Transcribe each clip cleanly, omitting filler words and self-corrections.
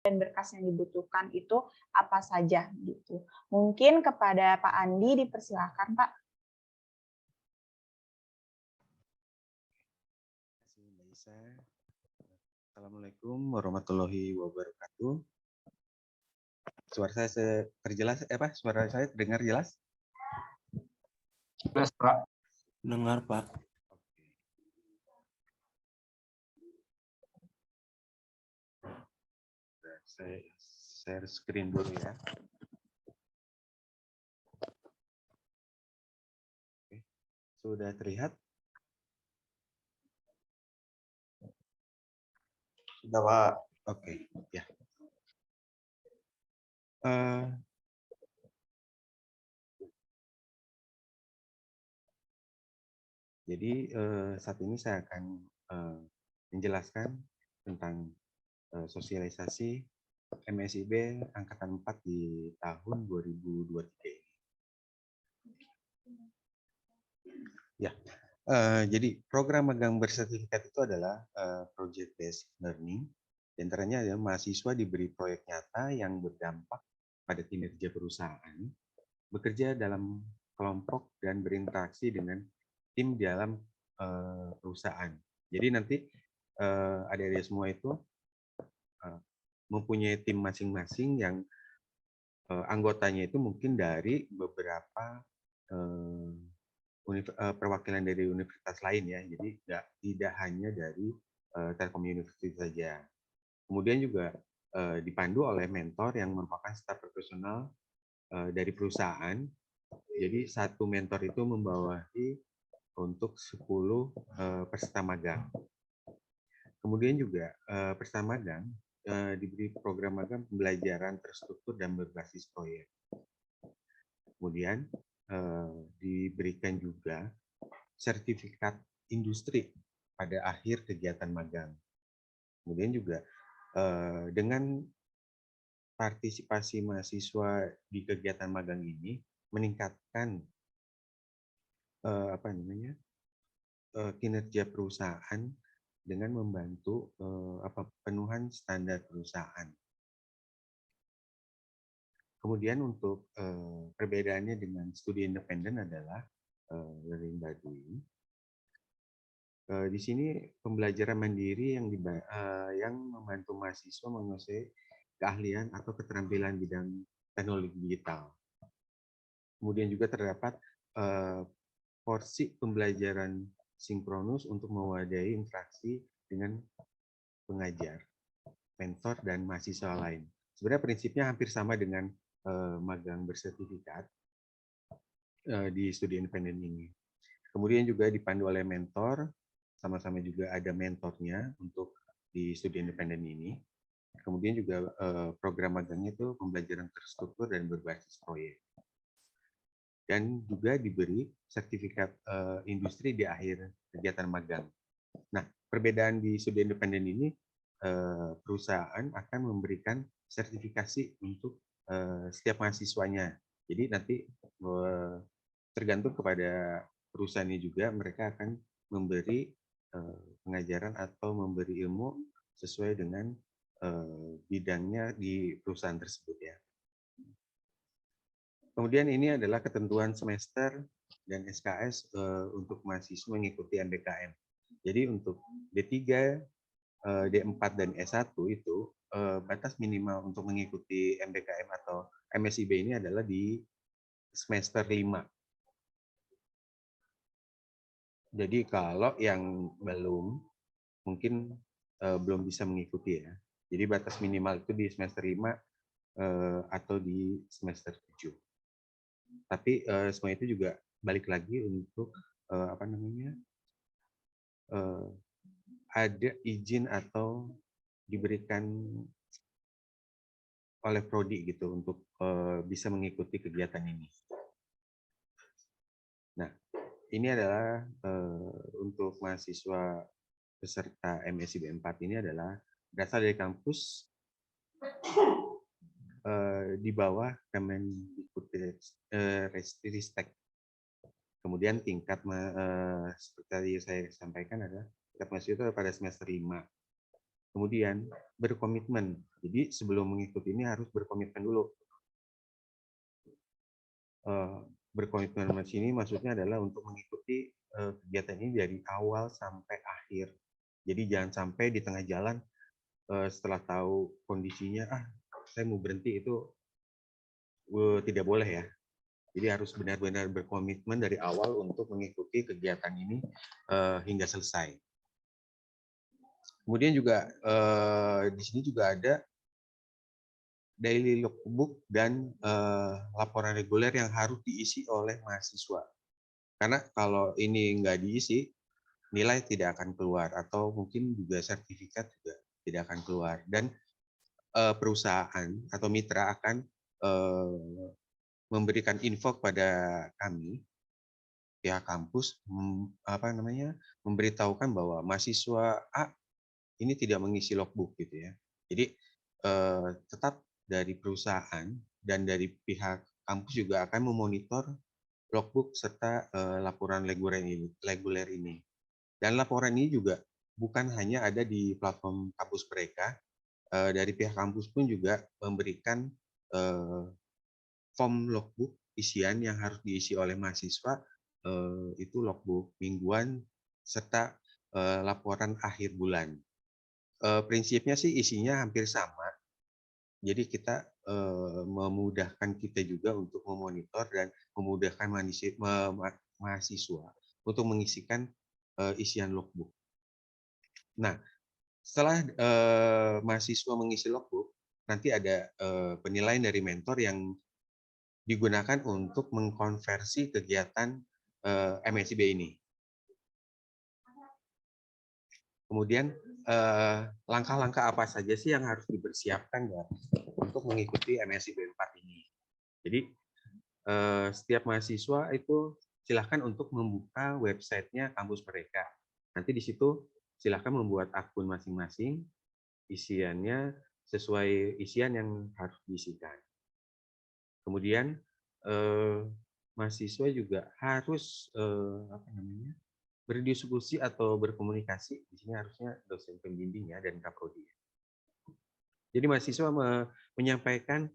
dan berkas yang dibutuhkan itu apa saja gitu. Mungkin kepada Pak Andi dipersilakan, Pak. Terima kasih, Mbak Isa. Assalamualaikum warahmatullahi wabarakatuh. Suara saya terjelas, suara saya terdengar jelas? Jelas, Pak. Dengar, Pak. Saya share screen dulu ya. Oke. Sudah terlihat? Sudah, Pak. Oke, ya. Jadi saat ini saya akan menjelaskan tentang sosialisasi MSIB Angkatan 4 di tahun 2023 ini. Ya, jadi program magang bersertifikat itu adalah project based learning. Di antaranya ya, mahasiswa diberi proyek nyata yang berdampak pada kinerja perusahaan, bekerja dalam kelompok dan berinteraksi dengan tim di dalam perusahaan. Jadi nanti adik-adik semua itu mempunyai tim masing-masing yang anggotanya itu mungkin dari beberapa perwakilan dari universitas lain ya. Jadi tidak hanya dari Telkom University saja. Kemudian juga dipandu oleh mentor yang merupakan staf profesional dari perusahaan. Jadi satu mentor itu membawahi untuk 10 peserta magang. Kemudian juga peserta magang diberi program magang pembelajaran terstruktur dan berbasis proyek. Kemudian diberikan juga sertifikat industri pada akhir kegiatan magang. Kemudian juga dengan partisipasi mahasiswa di kegiatan magang ini meningkatkan kinerja perusahaan dengan membantu pemenuhan standar perusahaan. Kemudian untuk perbedaannya dengan studi independen adalah learning by doing. Di sini pembelajaran mandiri yang membantu mahasiswa menguasai keahlian atau keterampilan bidang teknologi digital. Kemudian juga terdapat porsi pembelajaran sinkronus untuk mewadahi interaksi dengan pengajar, mentor, dan mahasiswa lain. Sebenarnya prinsipnya hampir sama dengan magang bersertifikat di studi independen ini. Kemudian juga dipandu oleh mentor, sama-sama juga ada mentornya untuk di studi independen ini. Kemudian juga program magangnya itu pembelajaran terstruktur dan berbasis proyek. Dan juga diberi sertifikat industri di akhir kegiatan magang. Nah, perbedaan di studi independen ini, perusahaan akan memberikan sertifikasi untuk setiap mahasiswanya. Jadi nanti tergantung kepada perusahaannya juga, mereka akan memberi pengajaran atau memberi ilmu sesuai dengan bidangnya di perusahaan tersebut ya. Kemudian ini adalah ketentuan semester dan SKS untuk mahasiswa mengikuti MBKM. Jadi untuk D3, D4 dan S1 itu batas minimal untuk mengikuti MBKM atau MSIB ini adalah di semester 5. Jadi kalau yang belum, mungkin belum bisa mengikuti ya. Jadi batas minimal itu di semester 5 atau di semester 7. Tapi semua itu juga balik lagi untuk ada izin atau diberikan oleh prodi gitu untuk bisa mengikuti kegiatan ini. Nah, ini adalah untuk mahasiswa peserta MSIB 4 ini adalah berasal dari kampus di bawah Kemendikbudristek. Kemudian tingkat seperti tadi saya sampaikan adalah tingkat mahasiswa itu pada semester 5. Kemudian berkomitmen. Jadi sebelum mengikuti ini harus berkomitmen dulu. Berkomitmen di sini maksudnya adalah untuk mengikuti kegiatan ini dari awal sampai akhir. Jadi jangan sampai di tengah jalan setelah tahu kondisinya, saya mau berhenti, itu tidak boleh ya. Jadi harus benar-benar berkomitmen dari awal untuk mengikuti kegiatan ini hingga selesai. Kemudian juga di sini juga ada daily logbook dan laporan reguler yang harus diisi oleh mahasiswa. Karena kalau ini nggak diisi, nilai tidak akan keluar, atau mungkin juga sertifikat juga tidak akan keluar. Dan perusahaan atau mitra akan memberikan info kepada kami, pihak kampus, memberitahukan bahwa mahasiswa A ini tidak mengisi logbook gitu ya. Jadi tetap dari perusahaan dan dari pihak kampus juga akan memonitor logbook serta laporan reguler ini. Dan laporan ini juga bukan hanya ada di platform kampus mereka, dari pihak kampus pun juga memberikan form logbook isian yang harus diisi oleh mahasiswa, itu logbook mingguan serta laporan akhir bulan. Prinsipnya sih isinya hampir sama. Jadi kita memudahkan kita juga untuk memonitor dan memudahkan mahasiswa untuk mengisikan isian logbook. Nah, setelah mahasiswa mengisi logbook, nanti ada penilaian dari mentor yang digunakan untuk mengkonversi kegiatan MSIB ini. Kemudian langkah-langkah apa saja sih yang harus dipersiapkan ya untuk mengikuti MSIB 4 ini. Jadi setiap mahasiswa itu silahkan untuk membuka websitenya kampus mereka. Nanti di situ silahkan membuat akun masing-masing, isiannya sesuai isian yang harus diisikan. Kemudian mahasiswa juga harus berdiskusi atau berkomunikasi. Di sini harusnya dosen pembimbing ya dan kaprodi. Jadi mahasiswa menyampaikan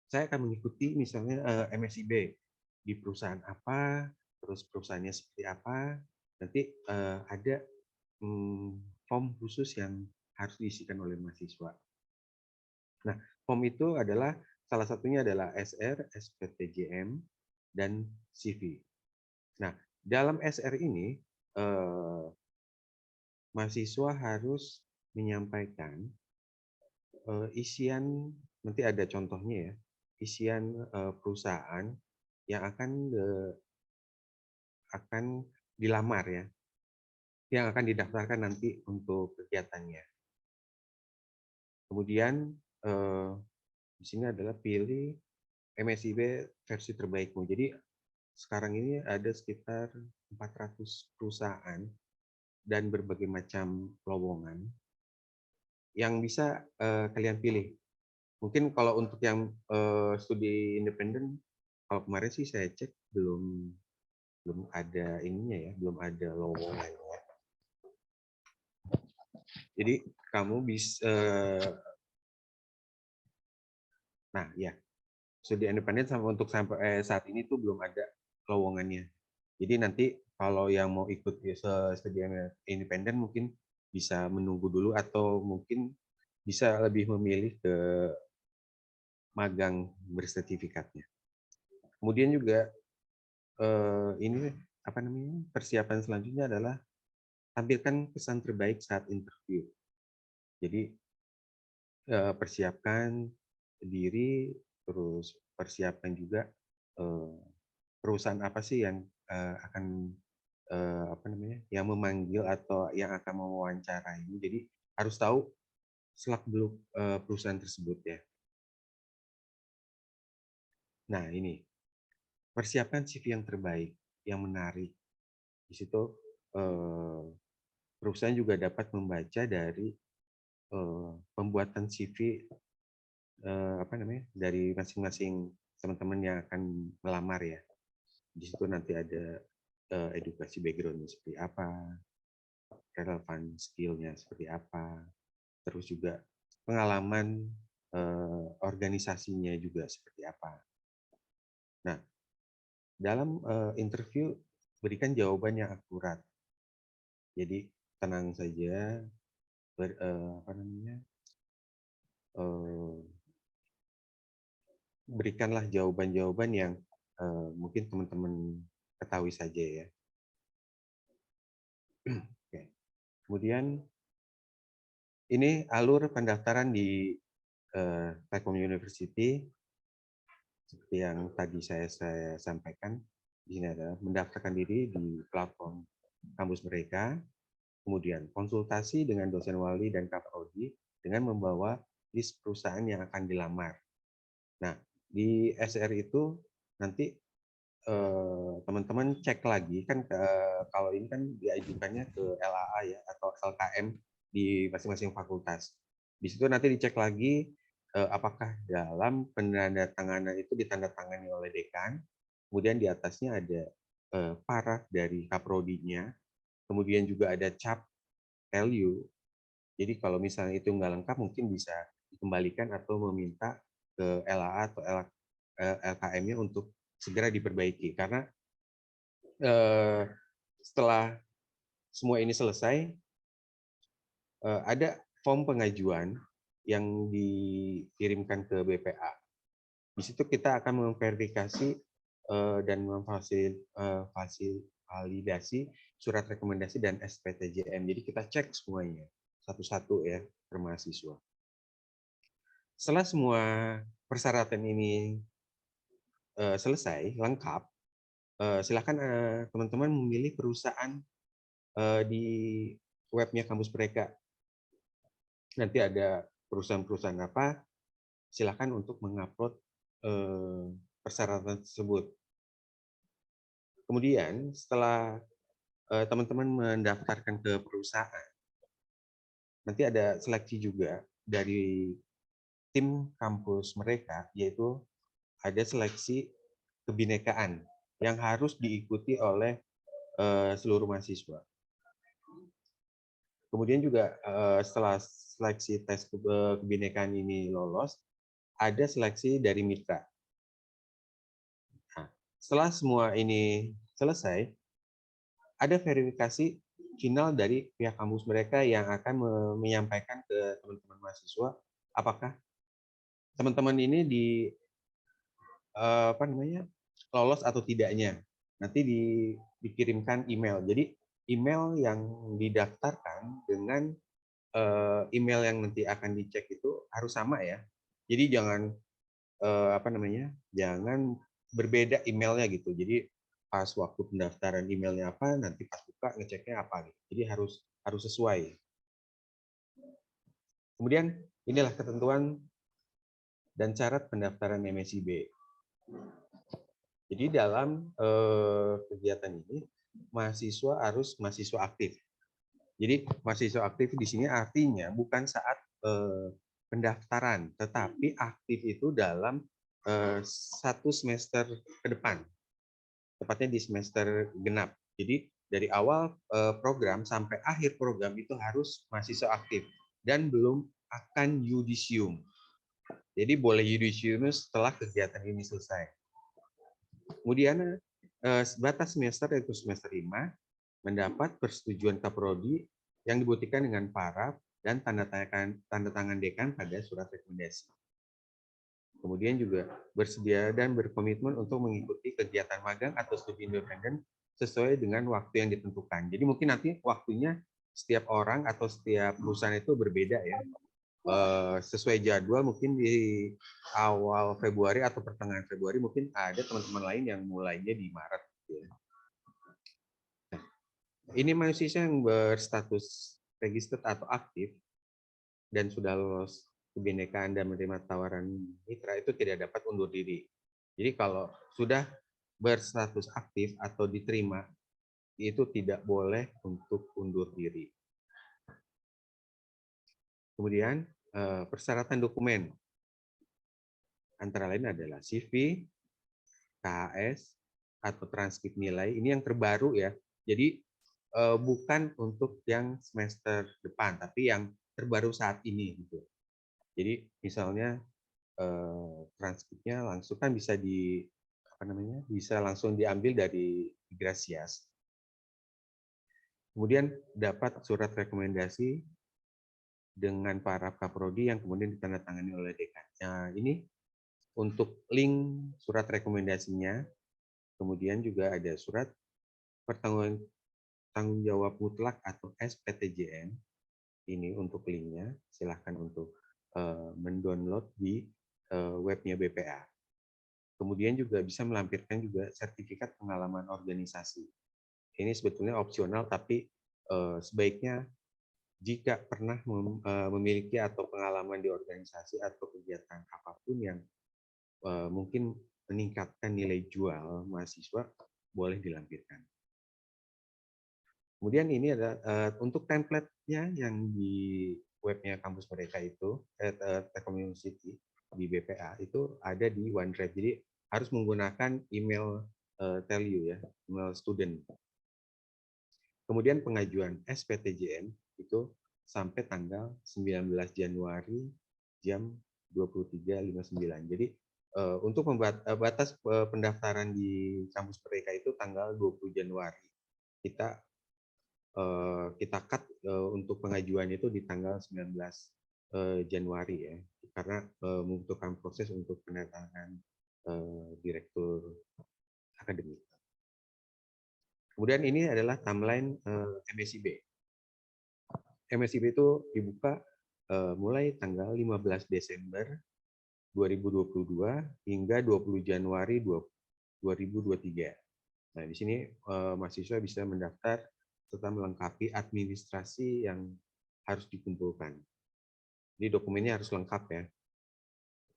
saya akan mengikuti misalnya MSIB di perusahaan apa, terus perusahaannya seperti apa. Nanti ada form khusus yang harus diisikan oleh mahasiswa. Nah, form itu adalah salah satunya adalah SR, SPTJM, dan CV. Nah, dalam SR ini mahasiswa harus menyampaikan isian, nanti ada contohnya ya, isian perusahaan yang akan dilamar ya, yang akan didaftarkan nanti untuk kegiatannya. Kemudian di sini adalah pilih MSIB versi terbaikmu. Jadi sekarang ini ada sekitar 400 perusahaan dan berbagai macam lowongan yang bisa kalian pilih. Mungkin kalau untuk yang studi independen, kalau kemarin sih saya cek belum ada ininya ya, belum ada lowongannya. Jadi kamu bisa, nah ya, studi independen sampai saat ini tuh belum ada lowongannya. Jadi nanti kalau yang mau ikut studi independen mungkin bisa menunggu dulu, atau mungkin bisa lebih memilih ke magang bersertifikatnya. Kemudian juga ini persiapan selanjutnya adalah tampilkan kesan terbaik saat interview. Jadi persiapkan diri, terus persiapkan juga perusahaan apa sih yang akan yang memanggil atau yang akan mewawancarai. Jadi harus tahu seluk-beluk perusahaan tersebut ya. Nah ini, persiapkan CV yang terbaik, yang menarik. Di situ perusahaan juga dapat membaca dari pembuatan CV dari masing-masing teman-teman yang akan melamar ya. Di situ nanti ada edukasi background seperti apa, relevan skill-nya seperti apa, terus juga pengalaman organisasinya juga seperti apa. Nah, dalam interview berikan jawaban yang akurat. Jadi tenang saja, berikanlah jawaban-jawaban yang mungkin teman-teman ketahui saja ya. Oke. Kemudian ini alur pendaftaran di Telkom University seperti yang tadi saya sampaikan. Di sini adalah mendaftarkan diri di platform kampus mereka, kemudian konsultasi dengan dosen wali dan kaprodi dengan membawa list perusahaan yang akan dilamar. Nah, di SR itu nanti teman-teman cek lagi kan kalau ini kan diajukannya ke LAA ya atau LKM di masing-masing fakultas. Di situ nanti dicek lagi apakah dalam penandatanganan itu ditandatangani oleh dekan, kemudian di atasnya ada paraf dari kaprodinya, kemudian juga ada cap value. Jadi kalau misalnya itu nggak lengkap mungkin bisa dikembalikan atau meminta ke LAA atau LKM-nya untuk segera diperbaiki karena setelah semua ini selesai ada form pengajuan yang dikirimkan ke BPA. Di situ kita akan memverifikasi dan memvalidasi surat rekomendasi dan SPTJM. Jadi kita cek semuanya satu-satu ya per mahasiswa. Setelah semua persyaratan ini selesai, lengkap, silakan teman-teman memilih perusahaan di webnya kampus mereka. Nanti ada perusahaan-perusahaan apa, silakan untuk mengupload persyaratan tersebut. Kemudian setelah teman-teman mendaftarkan ke perusahaan, nanti ada seleksi juga dari tim kampus mereka, yaitu ada seleksi kebinekaan yang harus diikuti oleh seluruh mahasiswa. Kemudian juga setelah seleksi tes kebinekaan ini lolos, ada seleksi dari mitra. Nah, setelah semua ini selesai, ada verifikasi final dari pihak kampus mereka yang akan menyampaikan ke teman-teman mahasiswa apakah teman-teman ini lolos atau tidaknya. Nanti dikirimkan email. Jadi email yang didaftarkan dengan email yang nanti akan dicek itu harus sama ya. Jadi jangan jangan berbeda emailnya gitu. Jadi pas waktu pendaftaran emailnya apa, nanti pas buka ngeceknya apa gitu. Jadi harus sesuai. Kemudian inilah ketentuan dan syarat pendaftaran MSIB. Jadi dalam kegiatan ini mahasiswa harus mahasiswa aktif. Jadi mahasiswa aktif di sini artinya bukan saat pendaftaran, tetapi aktif itu dalam satu semester ke depan, tepatnya di semester genap. Jadi dari awal program sampai akhir program itu harus mahasiswa aktif dan belum akan yudisium. Jadi boleh yudisium setelah kegiatan ini selesai. Kemudian batas semester yaitu semester 5 mendapat persetujuan kaprodi yang dibuktikan dengan paraf dan tanda tangan dekan pada surat rekomendasi. Kemudian juga bersedia dan berkomitmen untuk mengikuti kegiatan magang atau studi independen sesuai dengan waktu yang ditentukan. Jadi mungkin nanti waktunya setiap orang atau setiap perusahaan itu berbeda ya. Sesuai jadwal mungkin di awal Februari atau pertengahan Februari mungkin ada teman-teman lain yang mulainya di Maret. Nah, ini mahasiswa yang berstatus registered atau aktif dan sudah lolos kebinekaan dan menerima tawaran mitra itu tidak dapat undur diri. Jadi kalau sudah berstatus aktif atau diterima itu tidak boleh untuk undur diri. Kemudian persyaratan dokumen antara lain adalah CV, KHS, atau transkrip nilai. Ini yang terbaru ya. Jadi bukan untuk yang semester depan, tapi yang terbaru saat ini gitu. Jadi misalnya transkripnya langsung kan bisa bisa langsung diambil dari Grasias. Kemudian dapat surat rekomendasi dengan para kaprodi yang kemudian ditandatangani oleh dekan. Nah, ini untuk link surat rekomendasinya, kemudian juga ada surat tanggung jawab mutlak atau SPTJM. Ini untuk linknya, silahkan untuk mendownload di webnya BPA. Kemudian juga bisa melampirkan juga sertifikat pengalaman organisasi. Ini sebetulnya opsional, tapi sebaiknya jika pernah memiliki atau pengalaman di organisasi atau kegiatan apapun yang mungkin meningkatkan nilai jual mahasiswa, boleh dilampirkan. Kemudian ini ada untuk template-nya yang di webnya kampus mereka itu, Telkom University di BPA itu ada di OneDrive. Jadi harus menggunakan email Telyu ya, email student. Kemudian pengajuan SPTJM itu sampai tanggal 19 Januari jam 23.59. Jadi untuk batas pendaftaran di kampus mereka itu tanggal 20 Januari. Kita cut untuk pengajuan itu di tanggal 19 Januari ya, karena membutuhkan proses untuk pendatangan direktur akademik. Kemudian ini adalah timeline MSIB. MSIB itu dibuka mulai tanggal 15 Desember 2022 hingga 20 Januari 2023. Nah, di sini mahasiswa bisa mendaftar serta melengkapi administrasi yang harus dikumpulkan. Jadi dokumennya harus lengkap ya.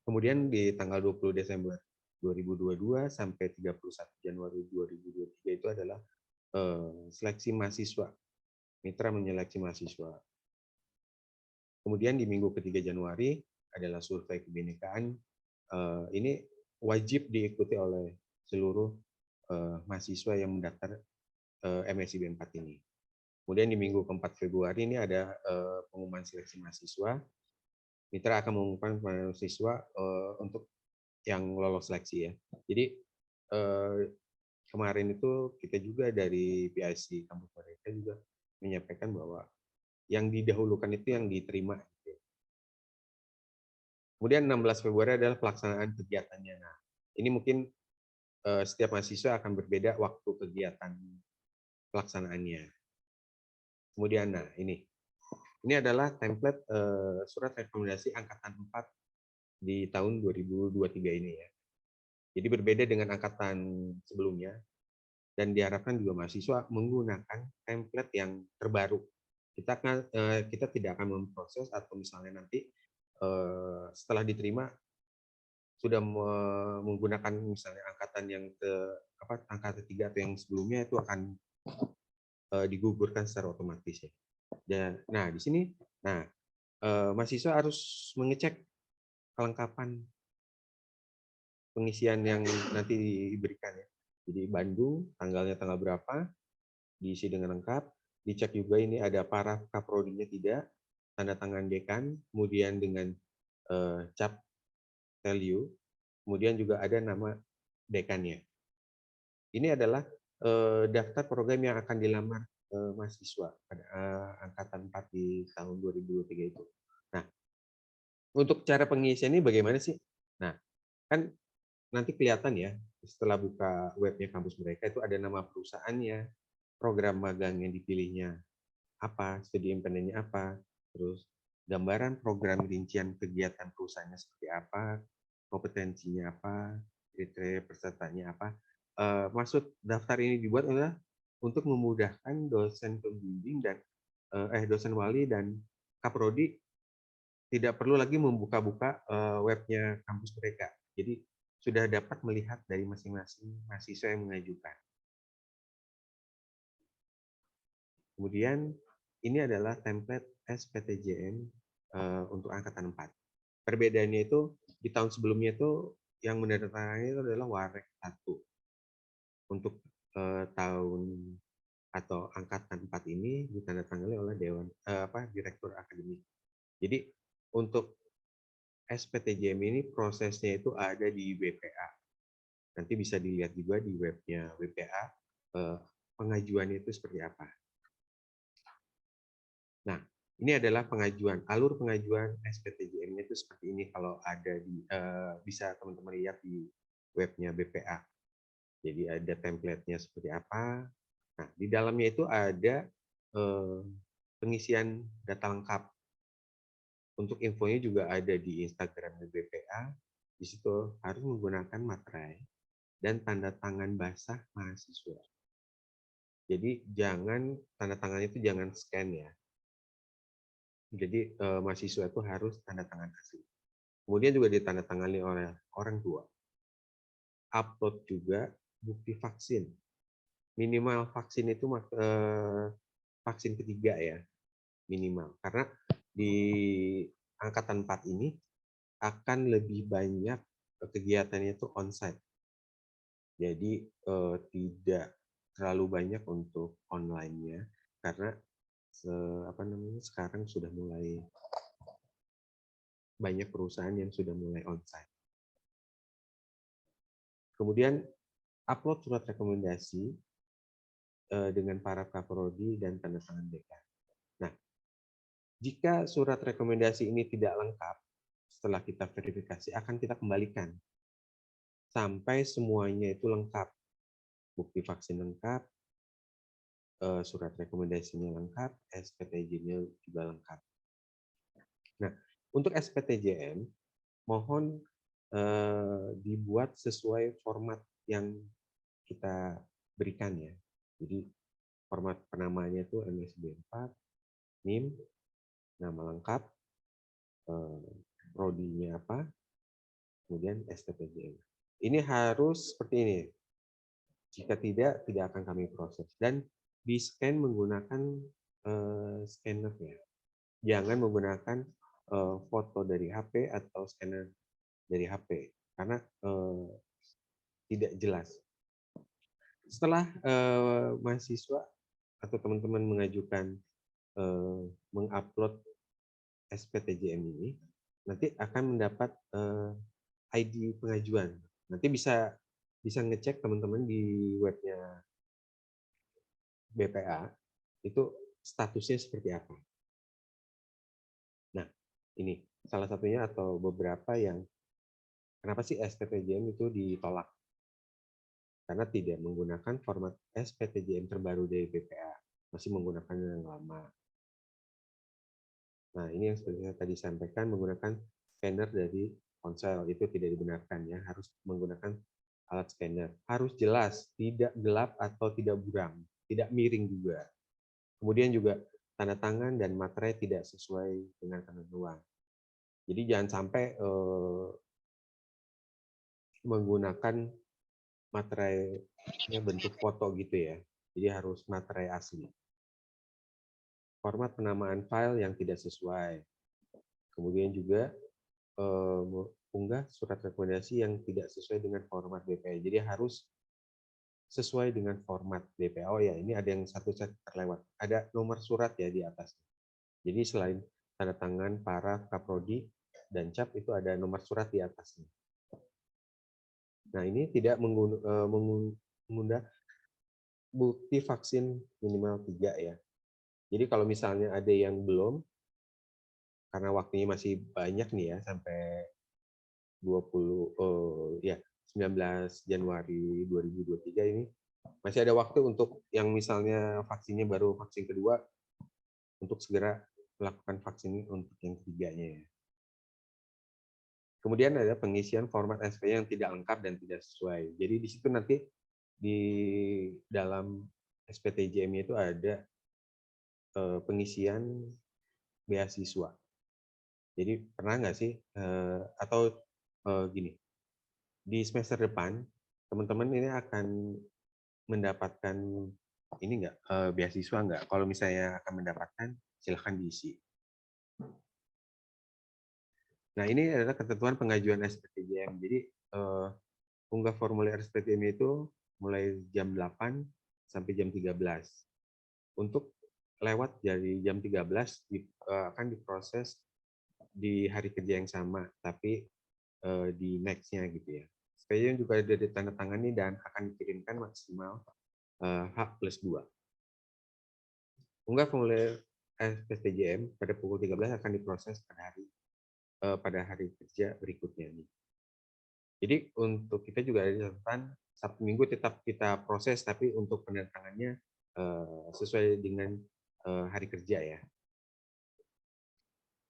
Kemudian di tanggal 20 Desember 2022 sampai 31 Januari 2023 itu adalah seleksi mahasiswa. Mitra menyeleksi mahasiswa. Kemudian di minggu ketiga Januari adalah survei kebinekaan. Ini wajib diikuti oleh seluruh mahasiswa yang mendaftar MSIB 4 ini. Kemudian di minggu keempat Februari ini ada pengumuman seleksi mahasiswa. Mitra akan mengumumkan mahasiswa untuk yang lolos seleksi ya. Jadi kemarin itu kita juga dari PIC kampus mereka juga menyampaikan bahwa yang didahulukan itu yang diterima. Kemudian 16 Februari adalah pelaksanaan kegiatannya. Nah, ini mungkin setiap mahasiswa akan berbeda waktu kegiatan pelaksanaannya. Kemudian, nah ini adalah template surat rekomendasi angkatan 4 di tahun 2023 ini ya. Jadi berbeda dengan angkatan sebelumnya, dan diharapkan juga mahasiswa menggunakan template yang terbaru. Kita tidak akan memproses atau misalnya nanti setelah diterima sudah menggunakan misalnya angkatan yang angkatan 3 atau yang sebelumnya itu akan digugurkan secara otomatis ya. Nah di sini, mahasiswa harus mengecek kelengkapan pengisian yang nanti diberikan ya. Jadi Bandung, tanggalnya tanggal berapa, diisi dengan lengkap. Dicek juga ini ada para kaprodinya tidak, tanda tangan dekan, kemudian dengan cap Telyu, kemudian juga ada nama dekannya. Ini adalah daftar program yang akan dilamar mahasiswa pada angkatan 4 di tahun 2023 itu. Nah, untuk cara pengisian ini bagaimana sih? Nah, kan nanti kelihatan ya, setelah buka webnya kampus mereka itu ada nama perusahaannya, program magang yang dipilihnya apa, studi impendennya apa, terus gambaran program rincian kegiatan perusahaannya seperti apa, kompetensinya apa, kriteria pesertanya apa. Maksud daftar ini dibuat adalah untuk memudahkan dosen pembimbing dan dosen wali dan kaprodi tidak perlu lagi membuka-buka webnya kampus mereka. Jadi sudah dapat melihat dari masing-masing mahasiswa yang mengajukan. Kemudian ini adalah template SPTJM untuk angkatan 4. Perbedaannya itu di tahun sebelumnya itu yang menandatangani itu adalah Warek 1. Untuk tahun atau angkatan 4 ini ditandatangani oleh direktur akademik. Jadi untuk SPTJM ini prosesnya itu ada di BPA. Nanti bisa dilihat juga di webnya BPA pengajuannya itu seperti apa. Nah, ini adalah alur pengajuan SPTJM-nya itu seperti ini kalau ada bisa teman-teman lihat di webnya BPA. Jadi ada template-nya seperti apa. Nah, di dalamnya itu ada pengisian data lengkap. Untuk infonya juga ada di Instagram BPA. Di situ harus menggunakan materai dan tanda tangan basah mahasiswa. Jadi jangan tanda tangan itu jangan scan ya. Jadi mahasiswa itu harus tanda tangan asli. Kemudian juga ditandatangani oleh orang tua. Upload juga bukti vaksin. Minimal vaksin itu vaksin ketiga ya, minimal. Karena di angkatan 4 ini akan lebih banyak kegiatannya itu onsite. Jadi tidak terlalu banyak untuk online-nya karena sekarang sudah mulai banyak perusahaan yang sudah mulai onsite. Kemudian upload surat rekomendasi dengan para kaprodi dan tanda tangan dekan. Nah, jika surat rekomendasi ini tidak lengkap, setelah kita verifikasi akan kita kembalikan sampai semuanya itu lengkap. Bukti vaksin lengkap, surat rekomendasinya lengkap, SPTJ-nya juga lengkap. Nah, untuk SPTJM, mohon dibuat sesuai format yang kita berikan ya. Jadi format penamanya itu MSB 4, NIM, nama lengkap, prodinya apa, kemudian SPTJM. Ini harus seperti ini. Jika tidak akan kami proses. Dan di-scan menggunakan scanner ya. Jangan menggunakan foto dari HP atau scanner dari HP karena tidak jelas. Setelah mahasiswa atau teman-teman mengajukan mengupload SPTJM ini, nanti akan mendapat ID pengajuan. Nanti bisa ngecek teman-teman di webnya BPA itu statusnya seperti apa. Nah, ini salah satunya atau beberapa yang kenapa sih SPTJM itu ditolak? Karena tidak menggunakan format SPTJM terbaru dari BPA, masih menggunakan yang lama. Nah, ini yang seperti saya tadi sampaikan, menggunakan scanner dari ponsel itu tidak dibenarkan ya, harus menggunakan alat scanner. Harus jelas, tidak gelap atau tidak buram, tidak miring juga. Kemudian juga tanda tangan dan materai tidak sesuai dengan ketentuan. Jadi jangan sampai menggunakan materai bentuk foto gitu ya. Jadi harus materai asli. Format penamaan file yang tidak sesuai. Kemudian juga unggah surat rekomendasi yang tidak sesuai dengan format BPA. Jadi harus sesuai dengan format BPA. Oh ya, ini ada yang satu set terlewat. Ada nomor surat ya di atas. Jadi selain tanda tangan para kaprodi dan cap itu ada nomor surat di atasnya. Nah, ini tidak mengunggah bukti vaksin minimal 3 ya. Jadi kalau misalnya ada yang belum, karena waktunya masih banyak nih ya, sampai 19 Januari 2023 ini, masih ada waktu untuk yang misalnya vaksinnya baru vaksin kedua, untuk segera melakukan vaksin untuk yang ketiganya ya. Kemudian ada pengisian format SP yang tidak lengkap dan tidak sesuai. Jadi di situ nanti di dalam SPTJM itu ada pengisian beasiswa. Jadi pernah nggak sih atau gini, di semester depan teman-teman ini akan mendapatkan ini nggak beasiswa nggak? Kalau misalnya akan mendapatkan, silahkan diisi. Nah, ini adalah ketentuan pengajuan SPTJM. Jadi unggah formulir SPTJM itu mulai jam 8 sampai jam 13. untuk lewat dari jam 13 akan diproses di hari kerja yang sama, tapi di next-nya gitu ya. SPJ juga ada ditandatangani dan akan dikirimkan maksimal H+2. Unggah formulir SPTJM pada pukul 13 akan diproses pada hari kerja berikutnya. Jadi untuk kita juga ada catatan Sabtu Minggu tetap kita proses, tapi untuk pendatangannya sesuai dengan hari kerja ya.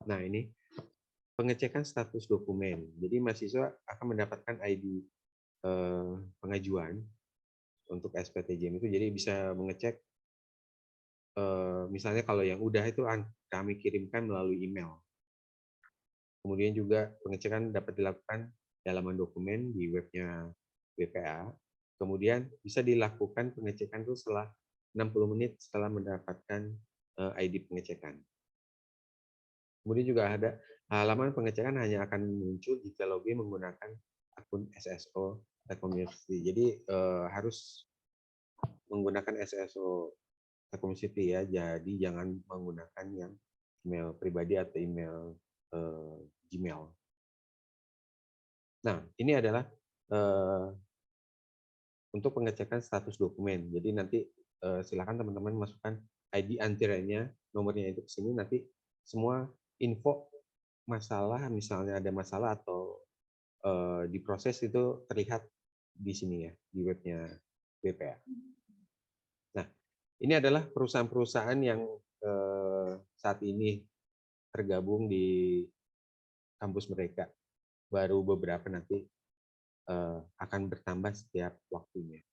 Nah ini pengecekan status dokumen. Jadi mahasiswa akan mendapatkan ID pengajuan untuk SPTJM itu, jadi bisa mengecek misalnya kalau yang udah itu kami kirimkan melalui email. Kemudian juga pengecekan dapat dilakukan di halaman dokumen di webnya BPA. Kemudian bisa dilakukan pengecekan itu setelah 60 menit setelah mendapatkan ID pengecekan. Kemudian juga ada halaman pengecekan hanya akan muncul jika login menggunakan akun SSO Community. Jadi harus menggunakan SSO Community ya. Jadi jangan menggunakan yang email pribadi atau email Gmail. Nah, ini adalah untuk pengecekan status dokumen. Jadi nanti silakan teman-teman masukkan ID antriannya, nomornya itu ke sini, nanti semua info masalah, misalnya ada masalah atau diproses itu terlihat di sini ya, di webnya BPA. Nah, ini adalah perusahaan-perusahaan yang saat ini tergabung di kampus mereka. Baru beberapa nanti akan bertambah setiap waktunya.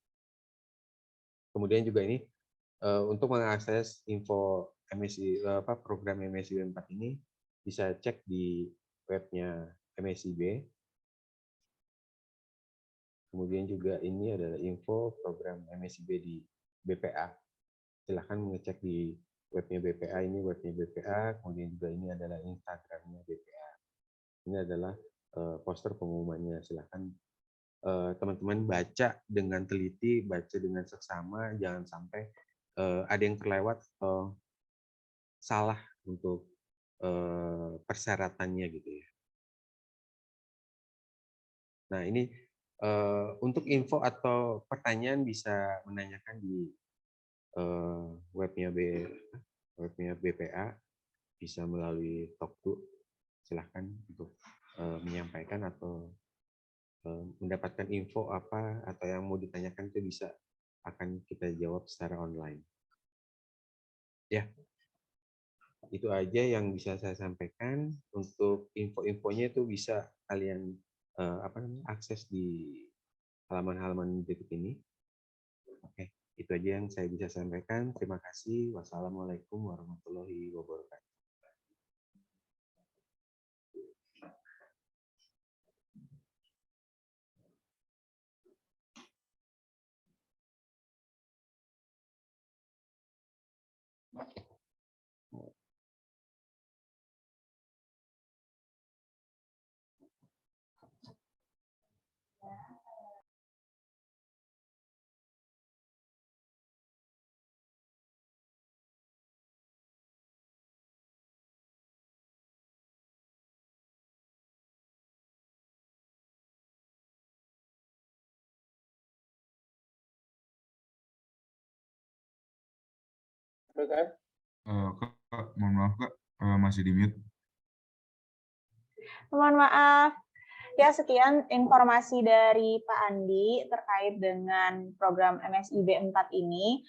Kemudian juga ini untuk mengakses info MSI, program MSIB 4 ini bisa cek di webnya MSIB. Kemudian juga ini adalah info program MSIB di BPA. Silahkan mengecek di webnya BPA, ini webnya BPA, kemudian juga ini adalah Instagramnya BPA. Ini adalah poster pengumumannya. Silahkan teman-teman baca dengan teliti, baca dengan seksama, jangan sampai ada yang terlewat atau salah untuk persyaratannya gitu ya. Nah ini untuk info atau pertanyaan bisa menanyakan di webnya BPA, bisa melalui Talk2. Silahkan untuk menyampaikan atau mendapatkan info apa atau yang mau ditanyakan itu bisa akan kita jawab secara online. Ya, itu aja yang bisa saya sampaikan. Untuk info-infonya itu bisa kalian akses di halaman-halaman berikut ini. Oke, itu aja yang saya bisa sampaikan. Terima kasih. Wassalamualaikum warahmatullahi wabarakatuh. Kak, mohon maaf Kak, masih di mute. Mohon maaf. Ya, sekian informasi dari Pak Andi terkait dengan program MSIB 4 ini.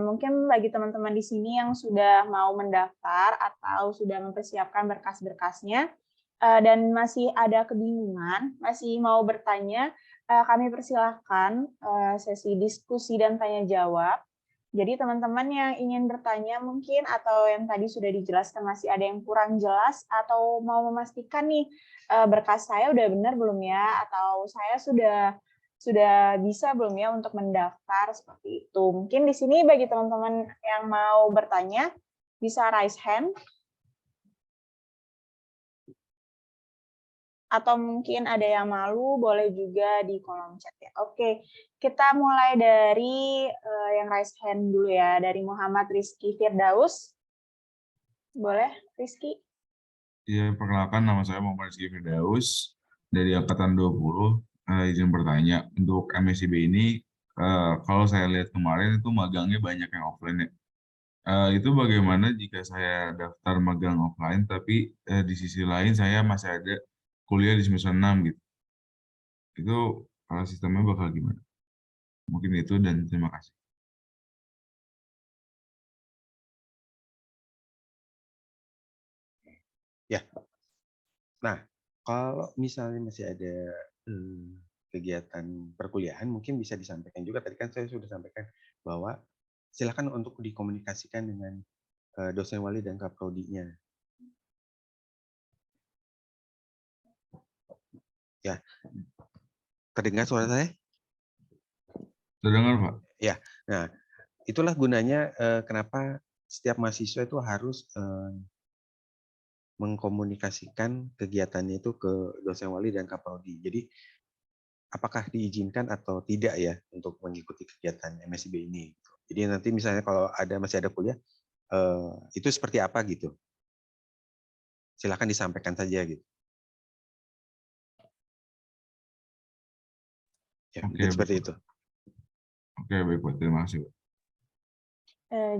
Mungkin bagi teman-teman di sini yang sudah mau mendaftar atau sudah mempersiapkan berkas-berkasnya dan masih ada kebingungan, masih mau bertanya, kami persilahkan sesi diskusi dan tanya jawab. Jadi teman-teman yang ingin bertanya mungkin atau yang tadi sudah dijelaskan masih ada yang kurang jelas atau mau memastikan nih berkas saya udah benar belum ya, atau saya sudah bisa belum ya untuk mendaftar, seperti itu. Mungkin di sini bagi teman-teman yang mau bertanya bisa raise hand. atau mungkin ada yang malu, boleh juga di kolom chat ya. Oke, kita mulai dari yang raise hand dulu ya, dari Muhammad Rizky Firdaus. Boleh, Rizky? Ya, perkenalkan nama saya Muhammad Rizky Firdaus dari Angkatan 20. Izin bertanya, untuk MSIB ini, kalau saya lihat kemarin itu magangnya banyak yang offline ya. Itu bagaimana jika saya daftar magang offline, tapi di sisi lain saya masih ada kuliah di semester 6 gitu. Itu sistemnya bakal gimana? Mungkin itu dan terima kasih. Ya. Nah, kalau misalnya masih ada kegiatan perkuliahan, mungkin bisa disampaikan juga. Tadi kan saya sudah sampaikan bahwa silakan untuk dikomunikasikan dengan dosen wali dan kaprodinya. Ya, terdengar suara saya? Terdengar, Pak? Ya, nah itulah gunanya kenapa setiap mahasiswa itu harus mengkomunikasikan kegiatannya itu ke dosen wali dan kaprodi. Jadi apakah diizinkan atau tidak ya untuk mengikuti kegiatan MSIB ini. Jadi nanti misalnya kalau masih ada kuliah, itu seperti apa gitu. Silakan disampaikan saja gitu. Ya, Oke, mungkin seperti baik. itu. Oke, baik, Pak. Terima kasih, Pak.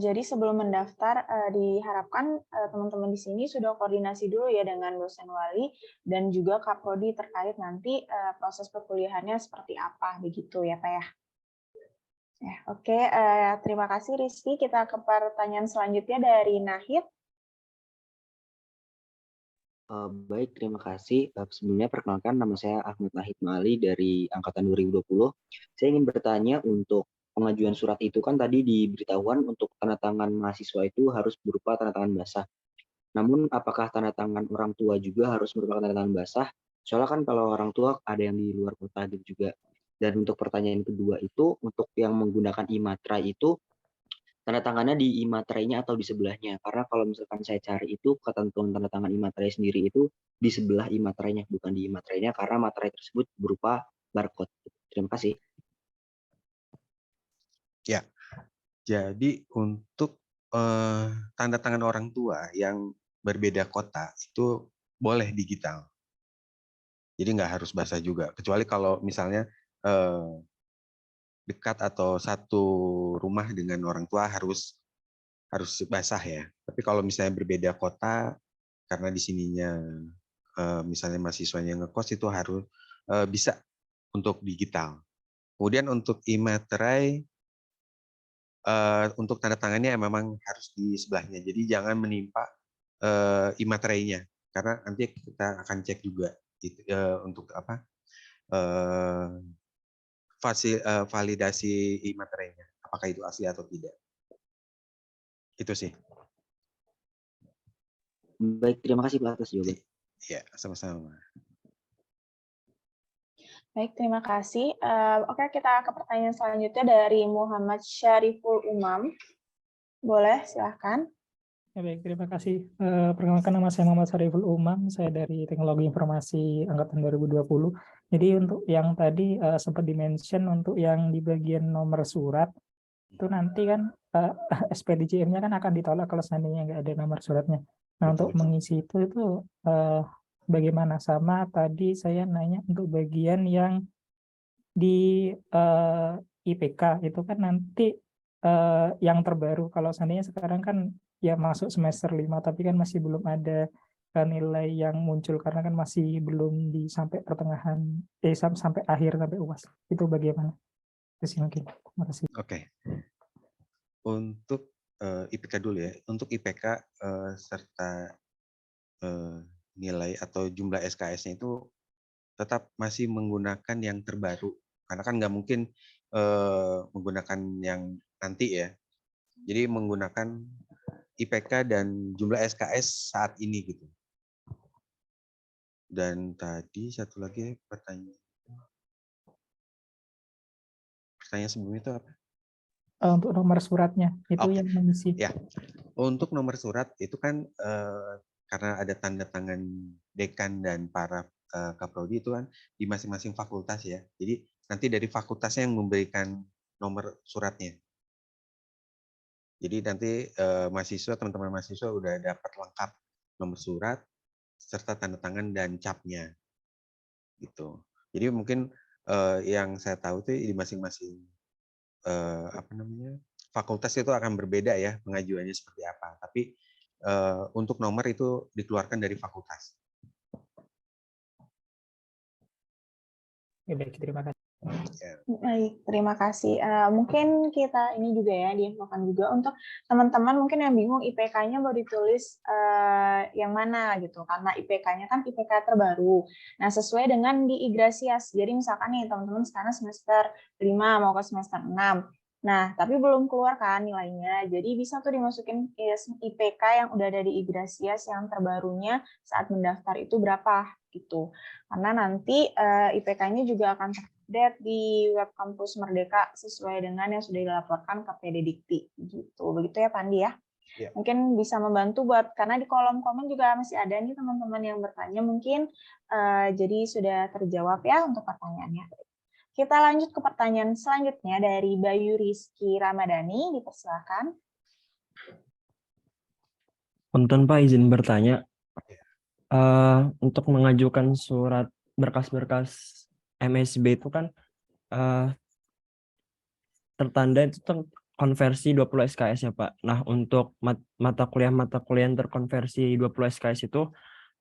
Jadi sebelum mendaftar, diharapkan teman-teman di sini sudah koordinasi dulu ya dengan dosen wali dan juga kaprodi terkait nanti proses perkuliahannya seperti apa, begitu ya Pak ya. Ya, oke, terima kasih Rizky. Kita ke pertanyaan selanjutnya dari Nahid. Baik, terima kasih. Sebelumnya perkenalkan nama saya Ahmad Nahid Mali dari Angkatan 2020. Saya ingin bertanya untuk pengajuan surat itu kan tadi diberitahuan untuk tanda tangan mahasiswa itu harus berupa tanda tangan basah. Namun apakah tanda tangan orang tua juga harus merupakan tanda tangan basah? Soalnya kan kalau orang tua ada yang di luar kota gitu juga. Dan untuk pertanyaan kedua itu, untuk yang menggunakan e-materai itu, tanda tangannya di e-materainya atau di sebelahnya. Karena kalau misalkan saya cari itu ketentuan tanda tangan e-materai sendiri itu di sebelah e-materainya, bukan di e-materainya, karena materai tersebut berupa barcode. Terima kasih. Ya, jadi untuk tanda tangan orang tua yang berbeda kota itu boleh digital. Jadi nggak harus basah juga. Kecuali kalau misalnya dekat atau satu rumah dengan orang tua harus basah ya. Tapi kalau misalnya berbeda kota, karena di sininya misalnya mahasiswanya ngekos itu harus bisa untuk digital. Kemudian untuk e-materai untuk tanda tangannya memang harus di sebelahnya. Jadi jangan menimpa e-materainya karena nanti kita akan cek juga untuk apa validasi e-materainya, apakah itu asli atau tidak. Itu sih. Baik, terima kasih Pak atas jawaban. Ya, sama-sama. Baik, terima kasih. Oke, kita ke pertanyaan selanjutnya dari Muhammad Syariful Umam. Boleh, silahkan. Ya, baik, terima kasih. Perkenalkan nama saya Muhammad Syariful Umam, saya dari Teknologi Informasi Angkatan 2020. Jadi untuk yang tadi sempat di-mention untuk yang di bagian nomor surat, itu nanti kan SPDJM-nya kan akan ditolak kalau seandainya nggak ada nomor suratnya. Nah, untuk mengisi itu bagaimana? Sama tadi saya nanya untuk bagian yang di IPK, itu kan nanti yang terbaru. Kalau seandainya sekarang kan ya masuk semester 5, tapi kan masih belum ada nilai yang muncul karena kan masih belum sampai pertengahan, sampai akhir, sampai UAS. Itu bagaimana? Terus mungkin. Terima kasih. Oke. Untuk IPK dulu ya. Untuk IPK serta nilai atau jumlah SKS-nya itu tetap masih menggunakan yang terbaru. Karena kan nggak mungkin menggunakan yang nanti ya. Jadi menggunakan IPK dan jumlah SKS saat ini gitu. Dan tadi satu lagi pertanyaan sebelumnya itu apa? Untuk nomor suratnya itu yang mengisi. Ya, untuk nomor surat itu kan karena ada tanda tangan dekan dan para Kaprodi itu kan di masing-masing fakultas ya. Jadi nanti dari fakultasnya yang memberikan nomor suratnya. Jadi nanti teman-teman mahasiswa udah dapat lengkap nomor surat serta tanda tangan dan capnya gitu. Jadi mungkin yang saya tahu itu di masing-masing fakultas itu akan berbeda ya pengajuannya seperti apa. Tapi untuk nomor itu dikeluarkan dari fakultas. Ya, baik, terima kasih. Baik, terima kasih. Mungkin kita ini juga ya diinfokan juga untuk teman-teman mungkin yang bingung IPK-nya mau ditulis yang mana gitu, karena IPK-nya kan IPK terbaru. Nah, sesuai dengan di Igrasias. Jadi misalkan nih teman-teman sekarang semester 5 mau ke semester 6. Nah, tapi belum keluar kan nilainya. Jadi bisa tuh dimasukin IPK yang udah ada di Igrasias yang terbarunya saat mendaftar itu berapa gitu. Karena nanti IPK-nya juga akan terupdate di web kampus Merdeka sesuai dengan yang sudah dilaporkan ke PD Dikti gitu. Begitu ya Pandi ya. Ya. Mungkin bisa membantu buat karena di kolom komen juga masih ada nih teman-teman yang bertanya mungkin jadi sudah terjawab ya untuk pertanyaannya. Kita lanjut ke pertanyaan selanjutnya dari Bayu Rizky Ramadhani, dipersilakan. Punten Pak, izin bertanya. Untuk mengajukan surat berkas-berkas MSB itu kan tertanda itu konversi 20 SKS ya Pak. Nah, untuk mata kuliah yang terkonversi 20 SKS itu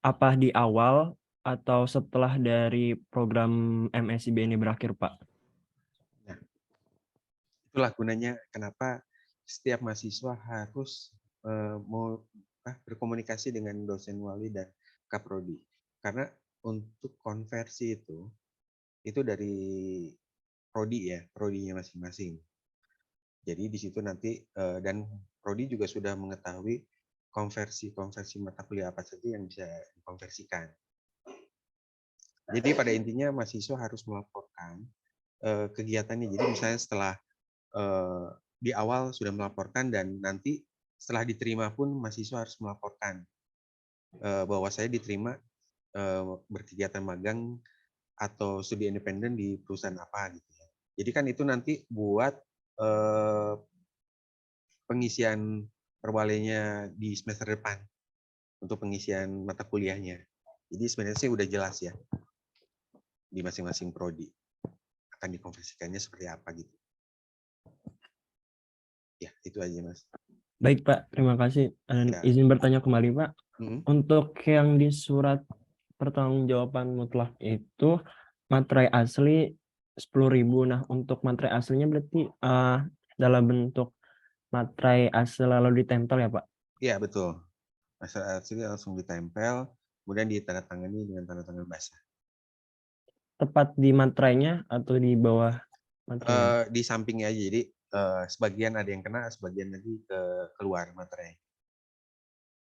apa di awal atau setelah dari program MSIB ini berakhir, Pak? Nah, itulah gunanya kenapa setiap mahasiswa harus berkomunikasi dengan dosen wali dan Kaprodi. Karena untuk konversi itu dari prodi ya, prodinya masing-masing. Jadi di situ nanti dan prodi juga sudah mengetahui konversi mata kuliah apa saja yang bisa dikonversikan. Jadi pada intinya mahasiswa harus melaporkan kegiatannya. Jadi misalnya setelah di awal sudah melaporkan dan nanti setelah diterima pun mahasiswa harus melaporkan bahwa saya diterima berkegiatan magang atau studi independen di perusahaan apa gitu ya. Jadi kan itu nanti buat pengisian perwalinya di semester depan untuk pengisian mata kuliahnya. Jadi sebenarnya sih udah jelas ya di masing-masing prodi akan dikonversikannya seperti apa gitu. Ya, itu aja Mas. Baik Pak, terima kasih. Dan ya. Izin bertanya kembali Pak. Untuk yang di surat pertanggungjawaban mutlak itu materai asli 10.000. Nah, untuk materai aslinya berarti dalam bentuk materai asli lalu ditempel ya Pak? Iya, betul. Materai asli langsung ditempel, kemudian ditandatangani dengan tanda tangan basah. Tepat di materainya atau di bawah materai? Di sampingnya aja, jadi sebagian ada yang kena, sebagian lagi keluar materai.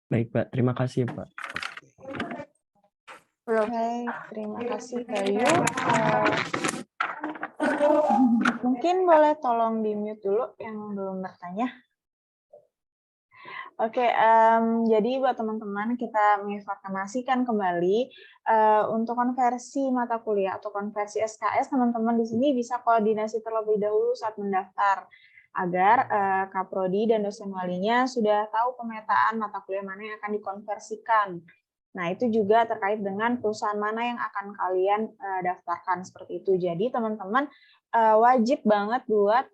Baik Pak, terima kasih Pak. Baik, terima kasih Bayu. Mungkin boleh tolong di-mute dulu yang belum bertanya. Oke, jadi buat teman-teman kita menginformasikan kembali untuk konversi mata kuliah atau konversi SKS, teman-teman di sini bisa koordinasi terlebih dahulu saat mendaftar agar Kaprodi dan dosen walinya sudah tahu pemetaan mata kuliah mana yang akan dikonversikan. Nah, itu juga terkait dengan perusahaan mana yang akan kalian daftarkan seperti itu. Jadi teman-teman wajib banget buat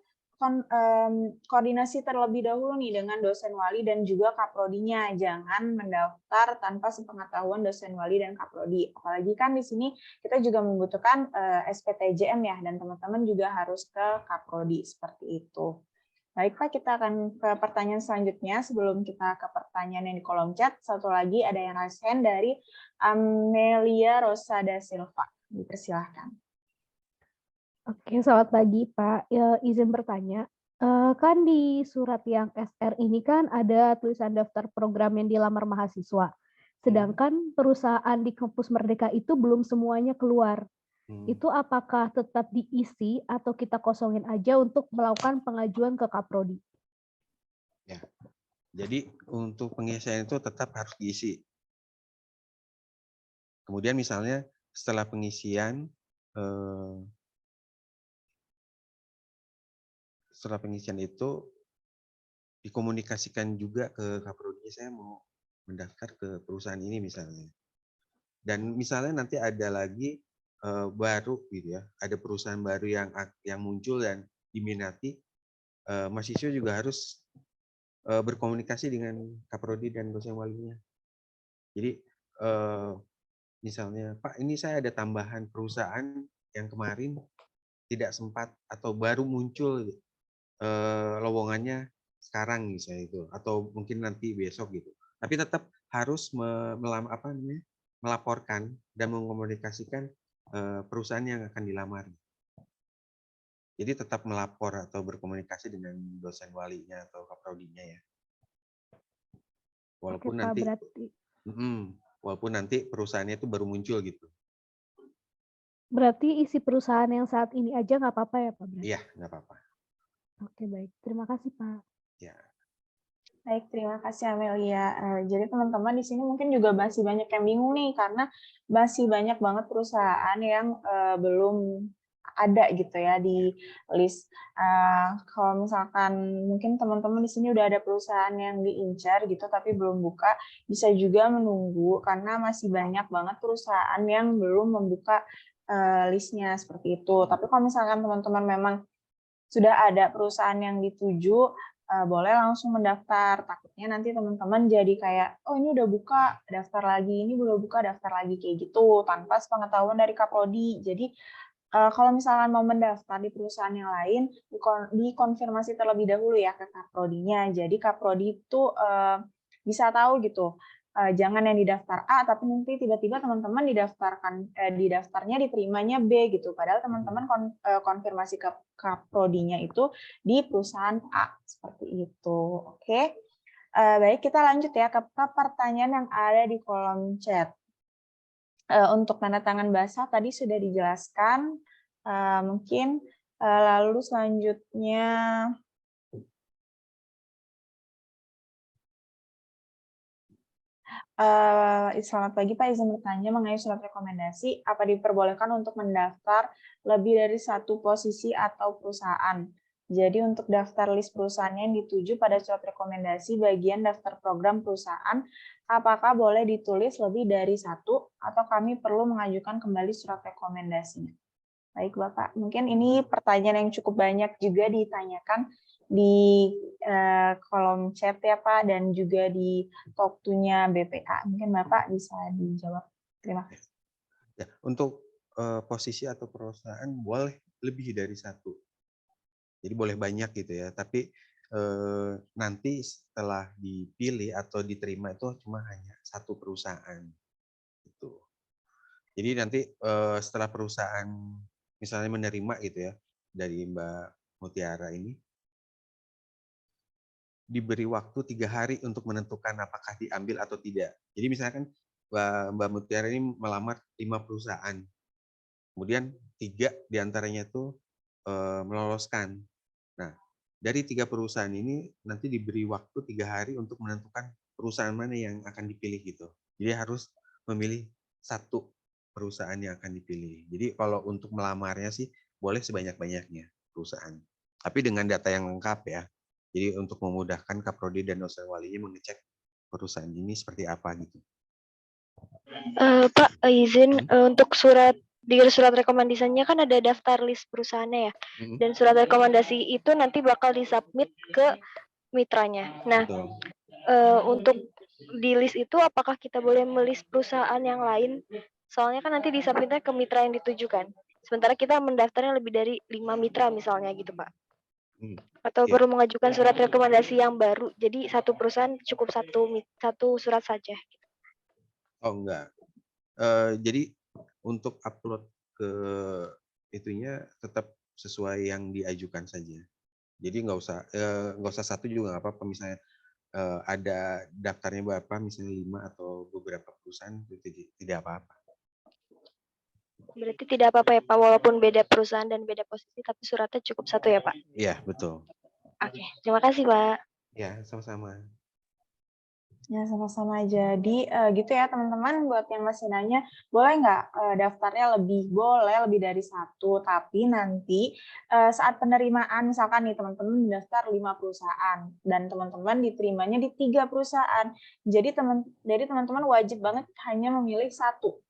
koordinasi terlebih dahulu nih dengan dosen wali dan juga kaprodinya. Jangan mendaftar tanpa sepengetahuan dosen wali dan kaprodi. Apalagi kan di sini kita juga membutuhkan SPTJM ya, dan teman-teman juga harus ke kaprodi seperti itu. Baik Pak, kita akan ke pertanyaan selanjutnya. Sebelum kita ke pertanyaan yang di kolom chat, satu lagi ada yang raise hand dari Amelia Rosa da Silva. Dipersilahkan. Oke, selamat pagi Pak. Izin bertanya, kan di surat yang SR ini kan ada tulisan daftar program yang dilamar mahasiswa. Sedangkan perusahaan di kampus Merdeka itu belum semuanya keluar. Itu apakah tetap diisi atau kita kosongin aja untuk melakukan pengajuan ke Kaprodi? Ya, jadi untuk pengisian itu tetap harus diisi. Kemudian misalnya setelah pengisian itu dikomunikasikan juga ke Kaprodi, saya mau mendaftar ke perusahaan ini misalnya. Dan misalnya nanti ada lagi baru gitu ya, ada perusahaan baru yang muncul dan diminati, mahasiswa juga harus berkomunikasi dengan Kaprodi dan dosen walinya. Jadi misalnya, Pak, ini saya ada tambahan perusahaan yang kemarin tidak sempat atau baru muncul lowongannya sekarang misalnya itu, atau mungkin nanti besok gitu. Tapi tetap harus melaporkan dan mengkomunikasikan perusahaan yang akan dilamar. Jadi tetap melapor atau berkomunikasi dengan dosen walinya atau kaprodinya ya. Walaupun Oke, Pak, walaupun nanti perusahaannya itu baru muncul gitu. Berarti isi perusahaan yang saat ini aja nggak apa-apa ya, Pak? Iya, nggak apa-apa. Oke, baik. Terima kasih, Pak. Ya. Baik, terima kasih Amelia. Jadi teman-teman di sini mungkin juga masih banyak yang bingung nih, karena masih banyak banget perusahaan yang belum ada gitu ya di list. Kalau misalkan mungkin teman-teman di sini udah ada perusahaan yang diincar gitu, tapi belum buka, bisa juga menunggu karena masih banyak banget perusahaan yang belum membuka listnya seperti itu. Tapi kalau misalkan teman-teman memang sudah ada perusahaan yang dituju, boleh langsung mendaftar. Takutnya nanti teman-teman jadi kayak, oh ini udah buka, daftar lagi, ini udah buka, daftar lagi, kayak gitu, tanpa sepengetahuan dari Kaprodi. Jadi kalau misalkan mau mendaftar di perusahaan yang lain, dikonfirmasi terlebih dahulu ya ke Kaprodinya. Jadi Kaprodi itu bisa tahu gitu, jangan yang didaftar A, tapi nanti tiba-tiba teman-teman didaftarnya diterimanya B gitu. Padahal teman-teman konfirmasi ke Kaprodinya itu di perusahaan A, seperti itu. Oke, baik, kita lanjut ya ke pertanyaan yang ada di kolom chat. Untuk tanda tangan basah tadi sudah dijelaskan, mungkin lalu selanjutnya selamat pagi Pak, izin bertanya mengenai surat rekomendasi, apa diperbolehkan untuk mendaftar lebih dari satu posisi atau perusahaan? Jadi untuk daftar list perusahaan yang dituju pada surat rekomendasi bagian daftar program perusahaan, apakah boleh ditulis lebih dari satu atau kami perlu mengajukan kembali surat rekomendasinya? Baik Bapak, mungkin ini pertanyaan yang cukup banyak juga ditanyakan di kolom chat ya Pak, dan juga di talk-to-nya BPA. Mungkin Bapak bisa dijawab. Terima kasih. Ya, untuk posisi atau perusahaan boleh lebih dari satu. Jadi boleh banyak gitu ya, tapi nanti setelah dipilih atau diterima itu cuma hanya satu perusahaan. Gitu. Jadi nanti setelah perusahaan misalnya menerima gitu ya dari Mbak Mutiara ini, diberi waktu 3 hari untuk menentukan apakah diambil atau tidak. Jadi misalkan Mbak Mutiara ini melamar 5 perusahaan, kemudian 3 diantaranya itu meloloskan. Nah, dari 3 perusahaan ini nanti diberi waktu 3 hari untuk menentukan perusahaan mana yang akan dipilih gitu. Jadi harus memilih satu perusahaan yang akan dipilih. Jadi kalau untuk melamarnya sih boleh sebanyak-banyaknya perusahaan. Tapi dengan data yang lengkap ya. Jadi untuk memudahkan Kaprodi dan dosen walinya mengecek perusahaan ini seperti apa gitu. Pak, izin untuk di surat rekomendasinya kan ada daftar list perusahaannya ya, dan surat rekomendasi itu nanti bakal disubmit ke mitranya. Nah, untuk di list itu apakah kita boleh melis perusahaan yang lain? Soalnya kan nanti disubmitnya ke mitra yang ditujukan. Sementara kita mendaftarnya lebih dari 5 mitra misalnya gitu Pak. Atau perlu mengajukan surat rekomendasi yang baru. Jadi satu perusahaan cukup satu surat saja. Oh enggak. Jadi untuk upload ke itunya tetap sesuai yang diajukan saja. Jadi nggak usah satu juga nggak apa-apa. Misalnya ada daftarnya berapa, misalnya 5 atau beberapa perusahaan, itu tidak apa-apa. Berarti tidak apa-apa ya Pak, walaupun beda perusahaan dan beda posisi, tapi suratnya cukup satu ya Pak? Iya, betul. Oke, terima kasih Pak. Ya, sama-sama. Ya, sama-sama. Jadi gitu ya teman-teman, buat yang masih nanya, boleh nggak daftarnya lebih? Boleh lebih dari satu, tapi nanti saat penerimaan, misalkan nih teman-teman daftar 5 perusahaan, dan teman-teman diterimanya di 3 perusahaan. Jadi teman-teman wajib banget hanya memilih satu.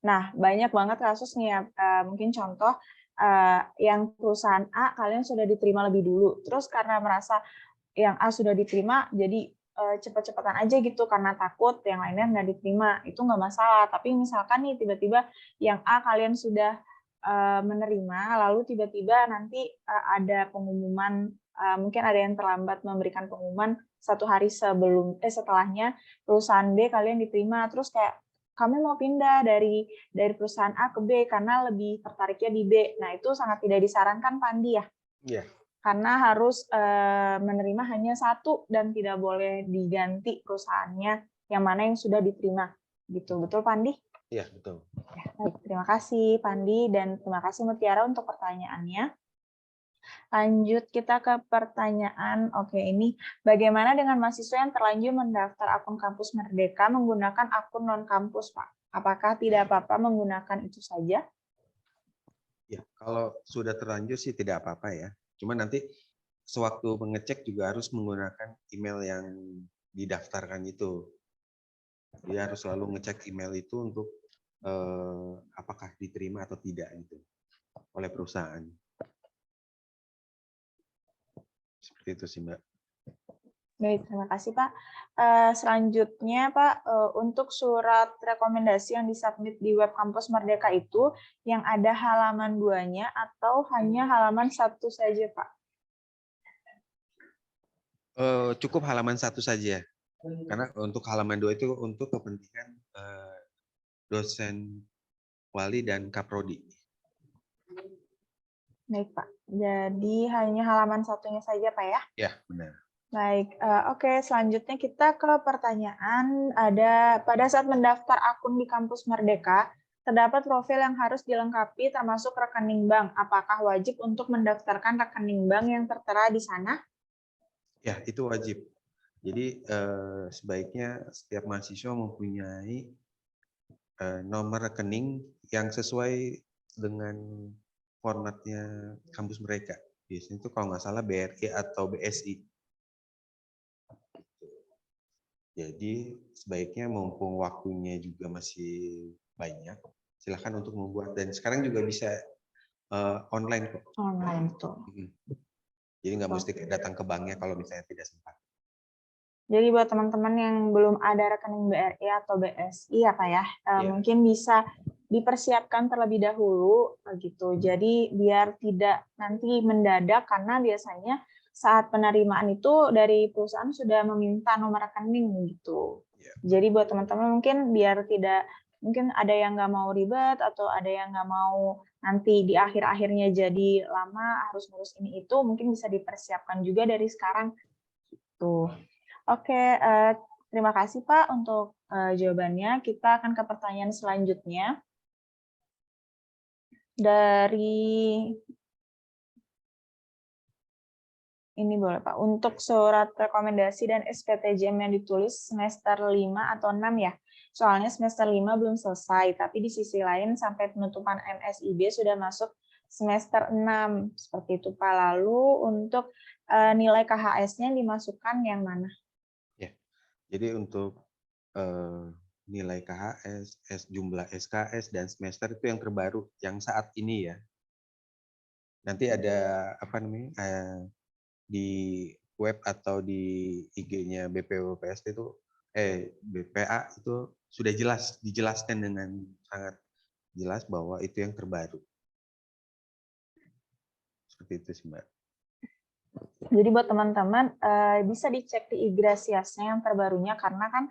Nah, banyak banget kasus nih ya, mungkin contoh yang perusahaan A kalian sudah diterima lebih dulu, terus karena merasa yang A sudah diterima, jadi cepet-cepetan aja gitu karena takut yang lainnya nggak diterima, itu nggak masalah. Tapi misalkan nih tiba-tiba yang A kalian sudah menerima, lalu tiba-tiba nanti ada pengumuman, mungkin ada yang terlambat memberikan pengumuman 1 hari setelahnya perusahaan B kalian diterima, terus kayak kami mau pindah dari perusahaan A ke B karena lebih tertariknya di B. Nah, itu sangat tidak disarankan, Pak Andi ya? Iya. Karena harus menerima hanya satu dan tidak boleh diganti perusahaannya yang mana yang sudah diterima. Gitu, betul Pak Andi? Iya, betul. Ya, baik, terima kasih Pak Andi dan terima kasih Mutiara untuk pertanyaannya. Lanjut kita ke pertanyaan, oke ini, bagaimana dengan mahasiswa yang terlanjur mendaftar akun Kampus Merdeka menggunakan akun non-kampus, Pak? Apakah tidak apa-apa menggunakan itu saja? Ya, kalau sudah terlanjur sih tidak apa-apa ya. Cuma nanti sewaktu mengecek juga harus menggunakan email yang didaftarkan itu. Dia harus selalu ngecek email itu untuk apakah diterima atau tidak gitu oleh perusahaan. Seperti itu sih, Mbak. Baik, terima kasih Pak. Selanjutnya Pak, untuk surat rekomendasi yang disubmit di web Kampus Merdeka itu yang ada halaman 2-nya atau hanya halaman 1 saja Pak? Cukup halaman 1 saja. Karena untuk halaman 2 itu untuk kepentingan dosen wali dan kaprodi. Baik Pak, jadi hanya halaman 1-nya saja Pak ya? Ya, benar. Baik, oke selanjutnya kita ke pertanyaan, ada pada saat mendaftar akun di Kampus Merdeka, terdapat profil yang harus dilengkapi termasuk rekening bank. Apakah wajib untuk mendaftarkan rekening bank yang tertera di sana? Ya, itu wajib. Jadi sebaiknya setiap mahasiswa mempunyai nomor rekening yang sesuai dengan formatnya kampus mereka. Biasanya itu kalau nggak salah BRI atau BSI. Jadi sebaiknya mumpung waktunya juga masih banyak, silakan untuk membuat. Dan sekarang juga bisa online kok. Online tuh. Jadi nggak mesti datang ke banknya kalau misalnya tidak sempat. Jadi buat teman-teman yang belum ada rekening BRI atau BSI ya Pak ya, mungkin bisa dipersiapkan terlebih dahulu gitu. Jadi biar tidak nanti mendadak karena biasanya saat penerimaan itu dari perusahaan sudah meminta nomor rekening gitu. Jadi buat teman-teman mungkin biar tidak, mungkin ada yang nggak mau ribet atau ada yang nggak mau nanti di akhir-akhirnya jadi lama harus ngurus ini itu, mungkin bisa dipersiapkan juga dari sekarang gitu. Oke, terima kasih Pak untuk jawabannya. Kita akan ke pertanyaan selanjutnya. Dari ini boleh Pak, untuk surat rekomendasi dan SPTJM yang ditulis semester 5 atau 6 ya. Soalnya semester 5 belum selesai, tapi di sisi lain sampai penutupan MSIB sudah masuk semester 6. Seperti itu Pak. Lalu untuk nilai KHS-nya dimasukkan yang mana? Jadi untuk nilai KHS, jumlah SKS, dan semester itu yang terbaru, yang saat ini ya. Nanti ada apa namanya di web atau di IG-nya BPUPST itu, BPA itu sudah dijelaskan dengan sangat jelas bahwa itu yang terbaru. Seperti itu sih Mbak. Jadi buat teman-teman bisa dicek di Igrasiasnya yang terbarunya karena kan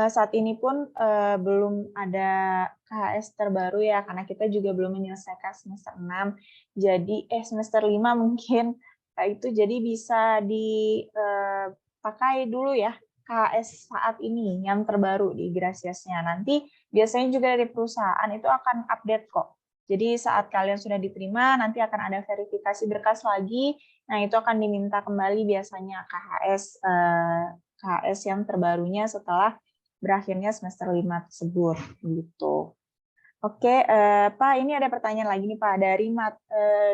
saat ini pun belum ada KHS terbaru ya karena kita juga belum menyelesaikan semester 6. Jadi semester 5 mungkin itu jadi bisa dipakai dulu ya KHS saat ini yang terbaru di Igrasiasnya. Nanti biasanya juga dari perusahaan itu akan update kok. Jadi saat kalian sudah diterima nanti akan ada verifikasi berkas lagi. Nah, itu akan diminta kembali biasanya KHS SKS yang terbarunya setelah berakhirnya semester 5 tersebut gitu. Oke, Pak, ini ada pertanyaan lagi nih Pak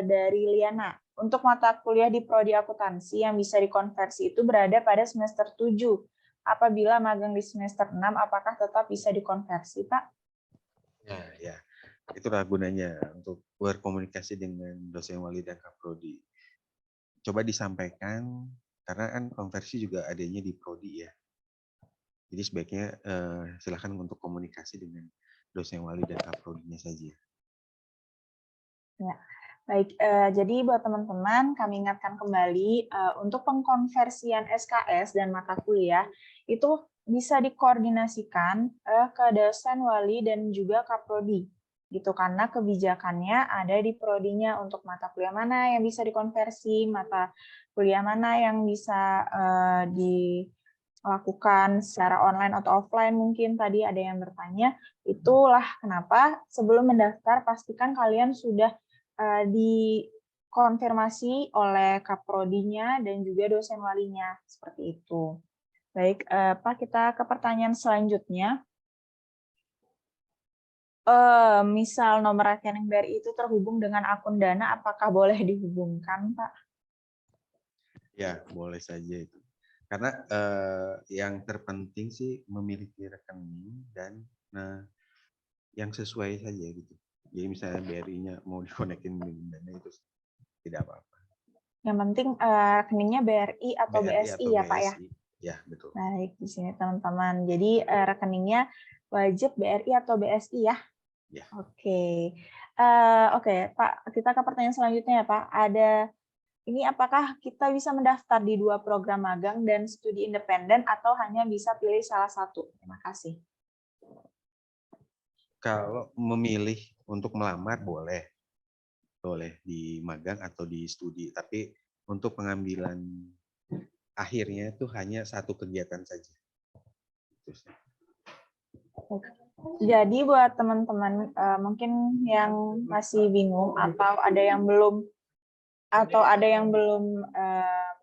dari Liana. Untuk mata kuliah di prodi akuntansi yang bisa dikonversi itu berada pada semester 7. Apabila magang di semester 6, apakah tetap bisa dikonversi, Pak? Nah, ya. Itulah gunanya untuk berkomunikasi dengan dosen wali dan kaprodi. Coba disampaikan, karena kan konversi juga adanya di prodi ya. Jadi sebaiknya silakan untuk komunikasi dengan dosen wali dan kaprodinya saja. Ya, baik. Jadi buat teman-teman, kami ingatkan kembali untuk pengkonversian SKS dan mata kuliah itu bisa dikoordinasikan ke dosen wali dan juga kaprodi, gitu. Karena kebijakannya ada di prodinya untuk mata kuliah mana yang bisa dikonversi, mata kuliah mana yang bisa dilakukan secara online atau offline. Mungkin tadi ada yang bertanya. Itulah kenapa sebelum mendaftar pastikan kalian sudah dikonfirmasi oleh kaprodinya dan juga dosen walinya, seperti itu. Baik, Pak, kita ke pertanyaan selanjutnya. Misal nomor rekening BRI itu terhubung dengan akun Dana, apakah boleh dihubungkan, Pak? Ya, boleh saja itu. Karena yang terpenting sih memiliki rekening dan yang sesuai saja gitu. Jadi misalnya BRI-nya mau dikonekin dengan Dana itu tidak apa-apa. Yang penting rekeningnya BRI atau BSI ya, Pak ya? Ya, betul. Baik, di sini teman-teman. Jadi rekeningnya wajib BRI atau BSI ya? Ya. Oke. Oke, Pak, kita ke pertanyaan selanjutnya ya, Pak. Ini apakah kita bisa mendaftar di 2 program magang dan studi independen atau hanya bisa pilih salah satu? Terima kasih. Kalau memilih untuk melamar boleh di magang atau di studi, tapi untuk pengambilan akhirnya itu hanya satu kegiatan saja. Jadi buat teman-teman mungkin yang masih bingung atau ada yang belum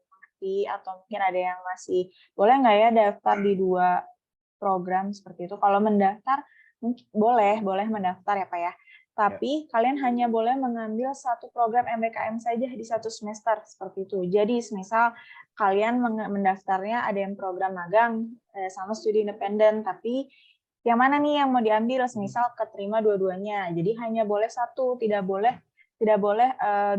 mengerti atau mungkin ada yang masih boleh nggak ya daftar di 2 program seperti itu. Kalau mendaftar boleh mendaftar ya Pak ya. Tapi kalian hanya boleh mengambil satu program MBKM saja di satu semester seperti itu. Jadi misal kalian mendaftarnya ada yang program magang sama studi independen, tapi yang mana nih yang mau diambil? Misal keterima dua-duanya. Jadi hanya boleh satu, tidak boleh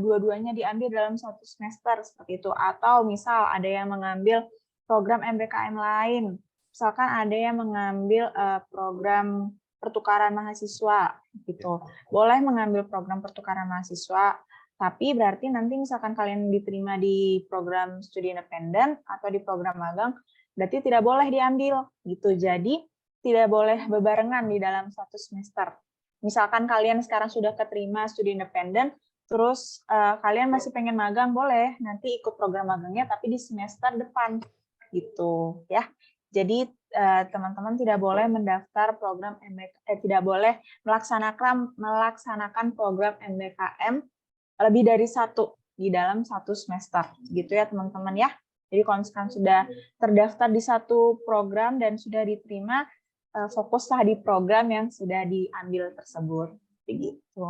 dua-duanya diambil dalam satu semester seperti itu. Atau misal ada yang mengambil program MBKM lain. Misalkan ada yang mengambil program pertukaran mahasiswa gitu. Boleh mengambil program pertukaran mahasiswa, tapi berarti nanti misalkan kalian diterima di program studi independen atau di program magang, berarti tidak boleh diambil gitu. Jadi tidak boleh bebarengan di dalam satu semester. Misalkan kalian sekarang sudah keterima studi independen, terus kalian masih pengen magang, boleh nanti ikut program magangnya tapi di semester depan gitu ya. Jadi teman-teman tidak boleh mendaftar program tidak boleh melaksanakan program MBKM lebih dari satu di dalam satu semester gitu ya teman-teman ya. Jadi kalau misalkan sudah terdaftar di satu program dan sudah diterima, fokuslah di program yang sudah diambil tersebut begitu.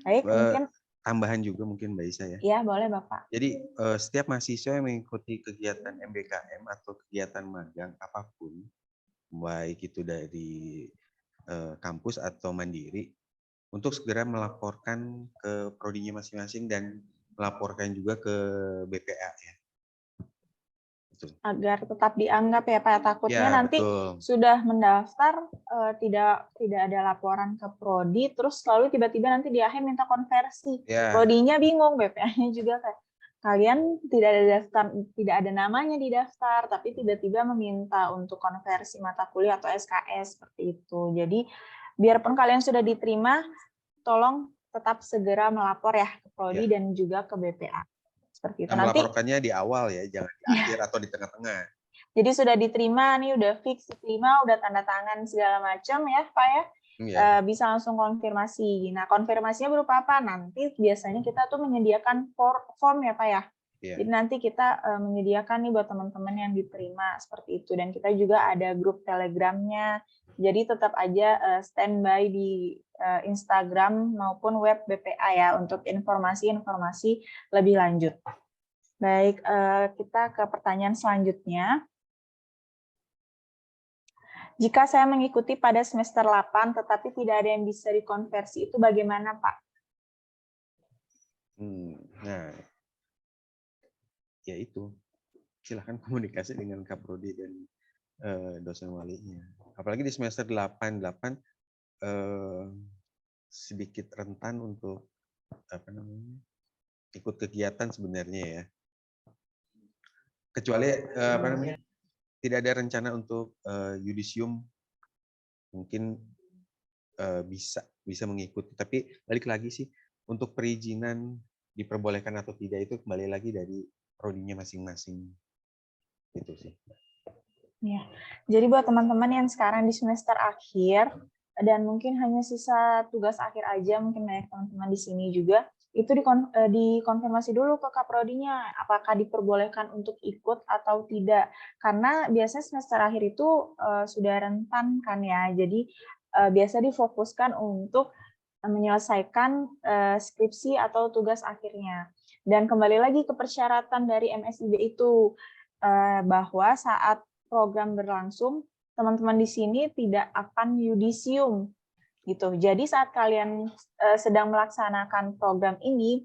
Baik, mungkin tambahan juga mungkin Mbak Isa ya. Iya, boleh Bapak. Jadi setiap mahasiswa yang mengikuti kegiatan MBKM atau kegiatan magang apapun, baik itu dari kampus atau mandiri, untuk segera melaporkan ke prodinya masing-masing dan melaporkan juga ke BPA ya. Betul. Agar tetap dianggap ya Pak, takutnya ya, nanti betul. Sudah mendaftar tidak ada laporan ke prodi, terus lalu tiba-tiba nanti di akhir minta konversi. Ya. Prodinya bingung, BPA-nya juga kalian tidak ada namanya di daftar, tapi tiba-tiba meminta untuk konversi mata kuliah atau SKS seperti itu. Jadi biarpun kalian sudah diterima, tolong tetap segera melapor ya ke prodi dan juga ke BPA. Seperti itu. Nanti melaporkannya di awal ya, jangan di akhir atau di tengah-tengah. Jadi sudah diterima nih, udah fix diterima, udah tanda tangan segala macam ya Pak ya. Bisa langsung konfirmasi. Nah konfirmasinya berupa apa? Nanti biasanya kita tuh menyediakan form ya Pak ya. Jadi nanti kita menyediakan nih buat teman-teman yang diterima seperti itu, dan kita juga ada grup Telegramnya. Jadi tetap aja standby di Instagram maupun web BPA ya untuk informasi-informasi lebih lanjut. Baik, kita ke pertanyaan selanjutnya. Jika saya mengikuti pada semester 8 tetapi tidak ada yang bisa dikonversi, itu bagaimana, Pak? Nah, ya itu, silahkan komunikasi dengan Kaprodi dan dosen walinya. Apalagi di semester 8 sedikit rentan untuk ikut kegiatan sebenarnya ya. Kecuali tidak ada rencana untuk yudisium, mungkin bisa mengikuti. Tapi balik lagi sih, untuk perizinan diperbolehkan atau tidak itu kembali lagi dari prodinya masing-masing. Itu sih. Ya, jadi buat teman-teman yang sekarang di semester akhir dan mungkin hanya sisa tugas akhir aja, mungkin banyak teman-teman di sini juga, itu dikonfirmasi dulu ke Kaprodinya, apakah diperbolehkan untuk ikut atau tidak. Karena biasanya semester akhir itu sudah rentan kan ya, jadi biasa difokuskan untuk menyelesaikan skripsi atau tugas akhirnya. Dan kembali lagi ke persyaratan dari MSIB itu, bahwa saat program berlangsung, teman-teman di sini tidak akan yudisium. Gitu. Jadi saat kalian sedang melaksanakan program ini,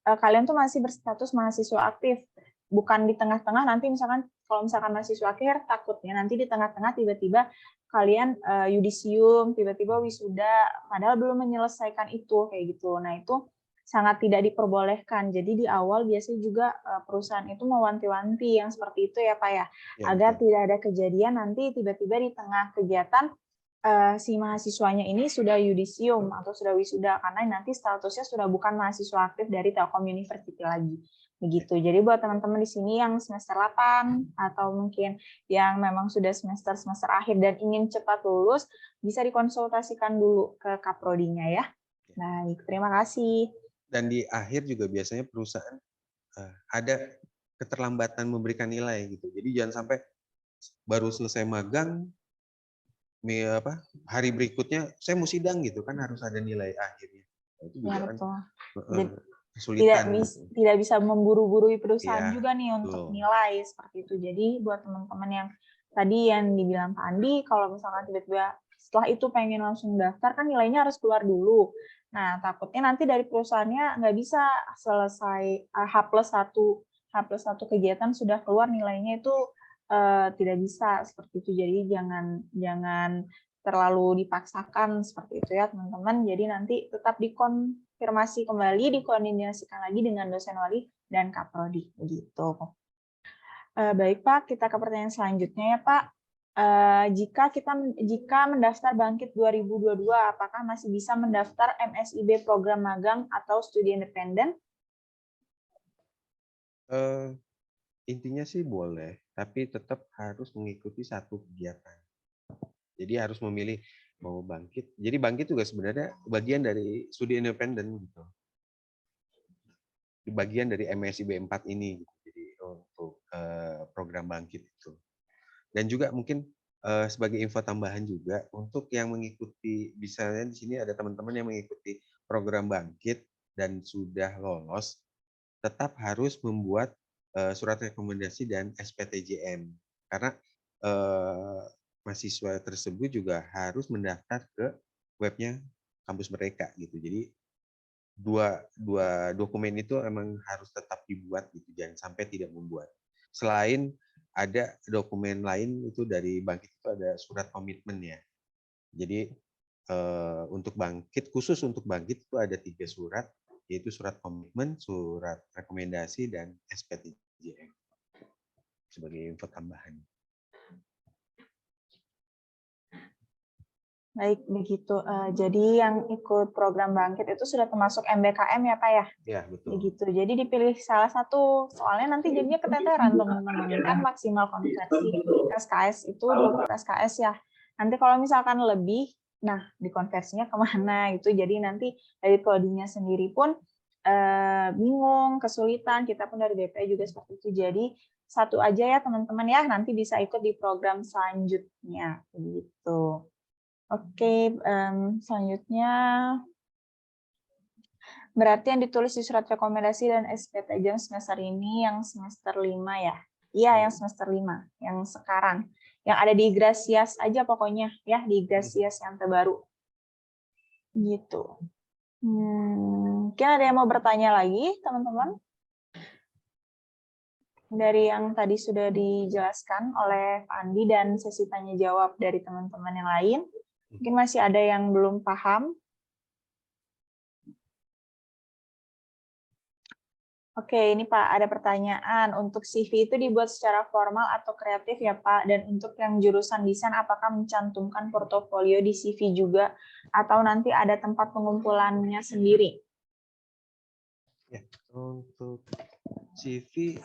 kalian tuh masih berstatus mahasiswa aktif. Bukan di tengah-tengah, nanti misalkan kalau misalkan mahasiswa akhir, takutnya nanti di tengah-tengah tiba-tiba kalian yudisium, tiba-tiba wisuda, padahal belum menyelesaikan itu, kayak gitu. Nah, itu sangat tidak diperbolehkan. Jadi di awal biasanya juga perusahaan itu mewanti-wanti yang seperti itu ya Pak ya, agar tidak ada kejadian nanti tiba-tiba di tengah kegiatan si mahasiswanya ini sudah yudisium atau sudah wisuda, karena nanti statusnya sudah bukan mahasiswa aktif dari Telkom University lagi. Begitu. Jadi buat teman-teman di sini yang semester 8 atau mungkin yang memang sudah semester akhir dan ingin cepat lulus, bisa dikonsultasikan dulu ke Kaprodinya ya. Baik, terima kasih. Dan di akhir juga biasanya perusahaan ada keterlambatan memberikan nilai gitu. Jadi jangan sampai baru selesai magang, hari berikutnya saya mau sidang gitu kan, harus ada nilai akhirnya. Itu juga ya, betul. Tidak bisa memburu-burui perusahaan juga nih untuk nilai seperti itu. Jadi buat teman-teman yang tadi yang dibilang Pak Andi, kalau misalkan tiba-tiba setelah itu pengen langsung daftar, kan nilainya harus keluar dulu. Nah, takutnya nanti dari perusahaannya nggak bisa selesai H+1 kegiatan sudah keluar nilainya itu tidak bisa seperti itu. Jadi jangan terlalu dipaksakan seperti itu ya teman-teman. Jadi nanti tetap dikonfirmasi kembali, dikoordinasikan lagi dengan dosen wali dan Kaprodi begitu. Baik Pak, kita ke pertanyaan selanjutnya ya Pak. Jika mendaftar Bangkit 2022, apakah masih bisa mendaftar MSIB program magang atau studi independen? Intinya sih boleh, tapi tetap harus mengikuti satu kegiatan. Jadi harus memilih mau Bangkit. Jadi Bangkit juga sebenarnya bagian dari studi independen gitu. Bagian dari MSIB 4 ini gitu. Jadi untuk program Bangkit itu. Dan juga mungkin sebagai info tambahan juga untuk yang mengikuti, misalnya di sini ada teman-teman yang mengikuti program Bangkit dan sudah lolos, tetap harus membuat surat rekomendasi dan SPTJM, karena mahasiswa tersebut juga harus mendaftar ke webnya kampus mereka gitu. Jadi dua dokumen itu emang harus tetap dibuat gitu, jangan sampai tidak membuat. Selain ada dokumen lain itu dari Bangkit itu ada surat komitmen ya. Jadi untuk Bangkit, khusus untuk Bangkit itu ada 3 surat, yaitu surat komitmen, surat rekomendasi, dan SPTJM. Sebagai info tambahan. Baik, begitu. Jadi yang ikut program Bangkit itu sudah termasuk MBKM ya Pak ya? Ya, betul. Begitu. Jadi dipilih salah satu, soalnya nanti jadinya keteteran teman-teman. Kan maksimal konversi SKS itu 20 SKS ya. Nanti kalau misalkan lebih, nah dikonversinya kemana gitu. Jadi nanti dari prodinya sendiri pun bingung, kesulitan, kita pun dari BPI juga seperti itu. Jadi satu aja ya teman-teman ya, nanti bisa ikut di program selanjutnya gitu. Oke, selanjutnya berarti yang ditulis di surat rekomendasi dan SPT jam semester ini yang semester 5 ya? Iya, yang semester 5, yang sekarang. Yang ada di Grasias aja pokoknya ya, di Grasias yang terbaru. Gitu. Mungkin ada yang mau bertanya lagi, teman-teman? Dari yang tadi sudah dijelaskan oleh Pak Andi dan sesi tanya jawab dari teman-teman yang lain. Mungkin masih ada yang belum paham. Oke, ini Pak, ada pertanyaan. Untuk CV itu dibuat secara formal atau kreatif ya Pak? Dan untuk yang jurusan desain, apakah mencantumkan portofolio di CV juga? Atau nanti ada tempat pengumpulannya sendiri? Ya, untuk CV,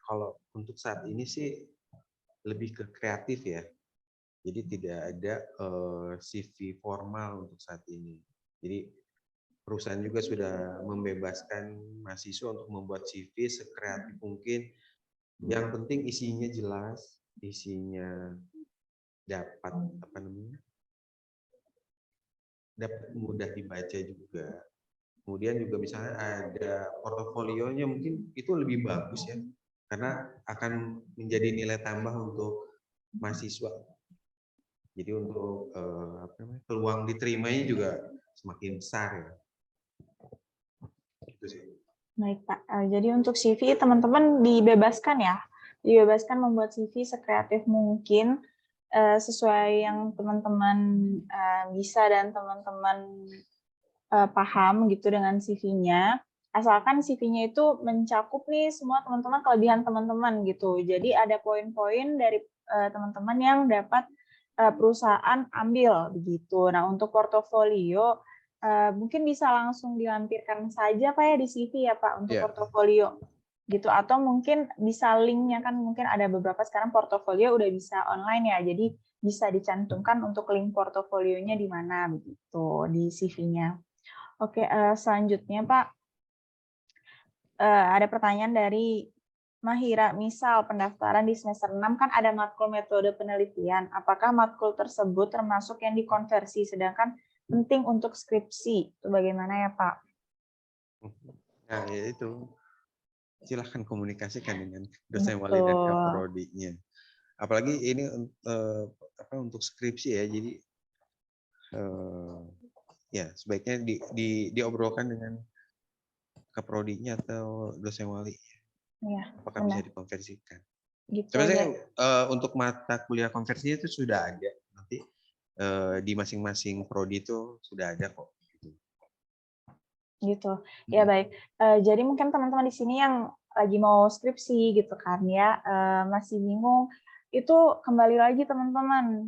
kalau untuk saat ini sih lebih ke kreatif ya. Jadi tidak ada CV formal untuk saat ini. Jadi perusahaan juga sudah membebaskan mahasiswa untuk membuat CV sekreatif mungkin. Yang penting isinya jelas, isinya dapat dapat mudah dibaca juga. Kemudian juga misalnya ada portofolionya mungkin itu lebih bagus ya, karena akan menjadi nilai tambah untuk mahasiswa. Jadi untuk peluang diterimanya juga semakin besar ya. Itu sih. Baik Pak, jadi untuk CV teman-teman dibebaskan ya, dibebaskan membuat CV sekreatif mungkin sesuai yang teman-teman bisa dan teman-teman paham gitu dengan CV-nya. Asalkan CV-nya itu mencakup nih semua teman-teman kelebihan teman-teman gitu. Jadi ada poin-poin dari teman-teman yang dapat perusahaan ambil begitu. Nah untuk portofolio mungkin bisa langsung dilampirkan saja Pak ya di CV ya Pak untuk portofolio gitu, atau mungkin bisa linknya kan mungkin ada beberapa sekarang portofolio udah bisa online ya, jadi bisa dicantumkan untuk link portofolionya di mana begitu di CV-nya. Oke, selanjutnya Pak ada pertanyaan dari Mahira, misal pendaftaran di semester 6 kan ada matkul metode penelitian. Apakah matkul tersebut termasuk yang dikonversi, sedangkan penting untuk skripsi? Itu bagaimana ya Pak? Nah, ya itu. Silahkan komunikasikan dengan dosen wali dan kaprodinya. Apalagi ini untuk skripsi ya, jadi ya sebaiknya diobrolkan dengan kaprodinya atau dosen wali. Ya, apakah bisa dikonversikan? Gitu, sebenarnya untuk mata kuliah konversinya itu sudah ada nanti di masing-masing prodi itu sudah ada kok. Gitu ya, baik. Jadi mungkin teman-teman di sini yang lagi mau skripsi gitu kan ya, masih bingung, itu kembali lagi teman-teman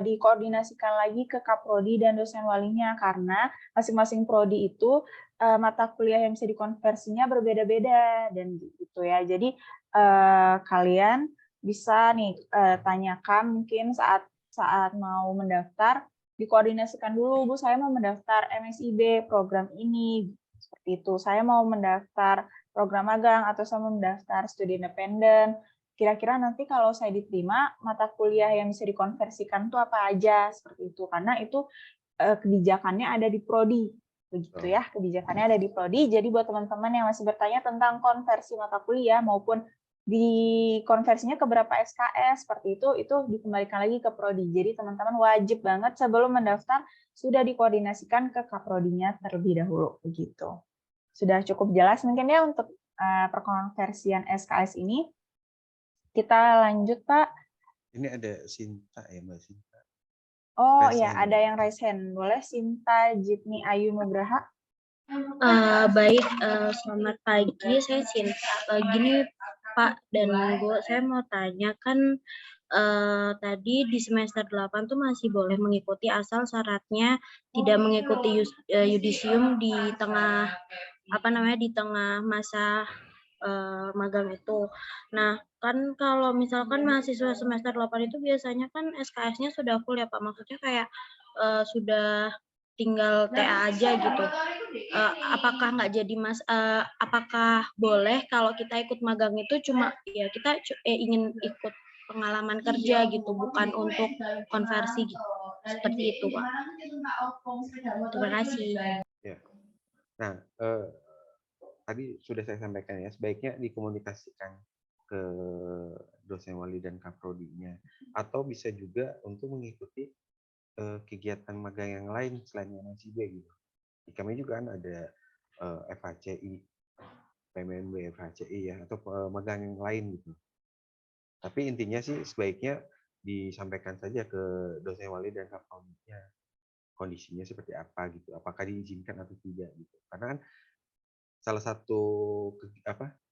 dikoordinasikan lagi ke kaprodi dan dosen walinya, karena masing-masing prodi itu mata kuliah yang bisa dikonversinya berbeda-beda dan gitu ya. Jadi kalian bisa nih tanyakan mungkin saat mau mendaftar, dikoordinasikan dulu, Bu, saya mau mendaftar MSIB program ini, seperti itu. Saya mau mendaftar program magang atau saya mau mendaftar studi independen. Kira-kira nanti kalau saya diterima, mata kuliah yang bisa dikonversikan itu apa aja, seperti itu. Karena itu kebijakannya ada di prodi, begitu ya. Kebijakannya ada di prodi. Jadi buat teman-teman yang masih bertanya tentang konversi mata kuliah maupun di konversinya ke berapa SKS seperti itu dikembalikan lagi ke prodi. Jadi teman-teman wajib banget sebelum mendaftar sudah dikoordinasikan ke kaprodinya terlebih dahulu begitu. Sudah cukup jelas mungkin ya untuk perkonversian SKS ini. Kita lanjut Pak. Ini ada Sinta ya Mbak Sinta. Oh ya, ada yang raise hand. Boleh Sinta Jipni Ayu Nugraha. Baik, selamat pagi. Saya Sinta. Gini Pak dan Bu, saya mau tanya kan tadi di semester 8 tuh masih boleh mengikuti asal syaratnya tidak mengikuti yudisium di tengah di tengah masa magang itu. Nah, kan kalau misalkan mahasiswa semester 8 itu biasanya kan SKS-nya sudah full ya Pak, maksudnya kayak sudah tinggal TA aja gitu. apakah nggak jadi apakah boleh kalau kita ikut magang itu cuma ya kita ingin ikut pengalaman kerja gitu, bukan untuk konversi gitu. Seperti itu, Pak. Terima kasih. Ya. Nah, tadi sudah saya sampaikan ya, sebaiknya dikomunikasikan ke dosen wali dan kaprodinya, atau bisa juga untuk mengikuti kegiatan magang yang lain selain MSIB gitu. Di kami juga kan ada FHCI, PMNB, FHCI ya, atau magang yang lain gitu. Tapi intinya sih sebaiknya disampaikan saja ke dosen wali dan kaprodinya kondisinya seperti apa gitu, apakah diizinkan atau tidak gitu. Karena kan salah satu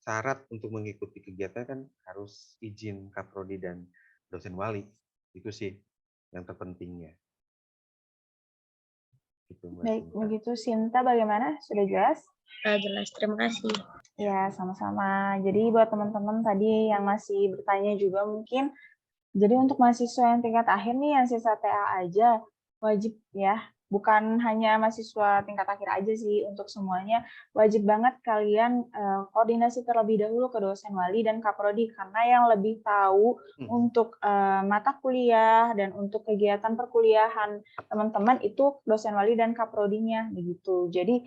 syarat untuk mengikuti kegiatan kan harus izin kaprodi dan dosen wali. Itu sih yang terpentingnya. Gitu, baik, begitu Sinta bagaimana? Sudah jelas? Jelas, terima kasih. Ya, sama-sama. Jadi buat teman-teman tadi yang masih bertanya juga mungkin, jadi untuk mahasiswa yang tingkat akhir nih yang sisa TA aja, wajib ya, bukan hanya mahasiswa tingkat akhir aja sih, untuk semuanya wajib banget kalian koordinasi terlebih dahulu ke dosen wali dan kaprodi, karena yang lebih tahu untuk mata kuliah dan untuk kegiatan perkuliahan teman-teman itu dosen wali dan kaprodinya begitu. Jadi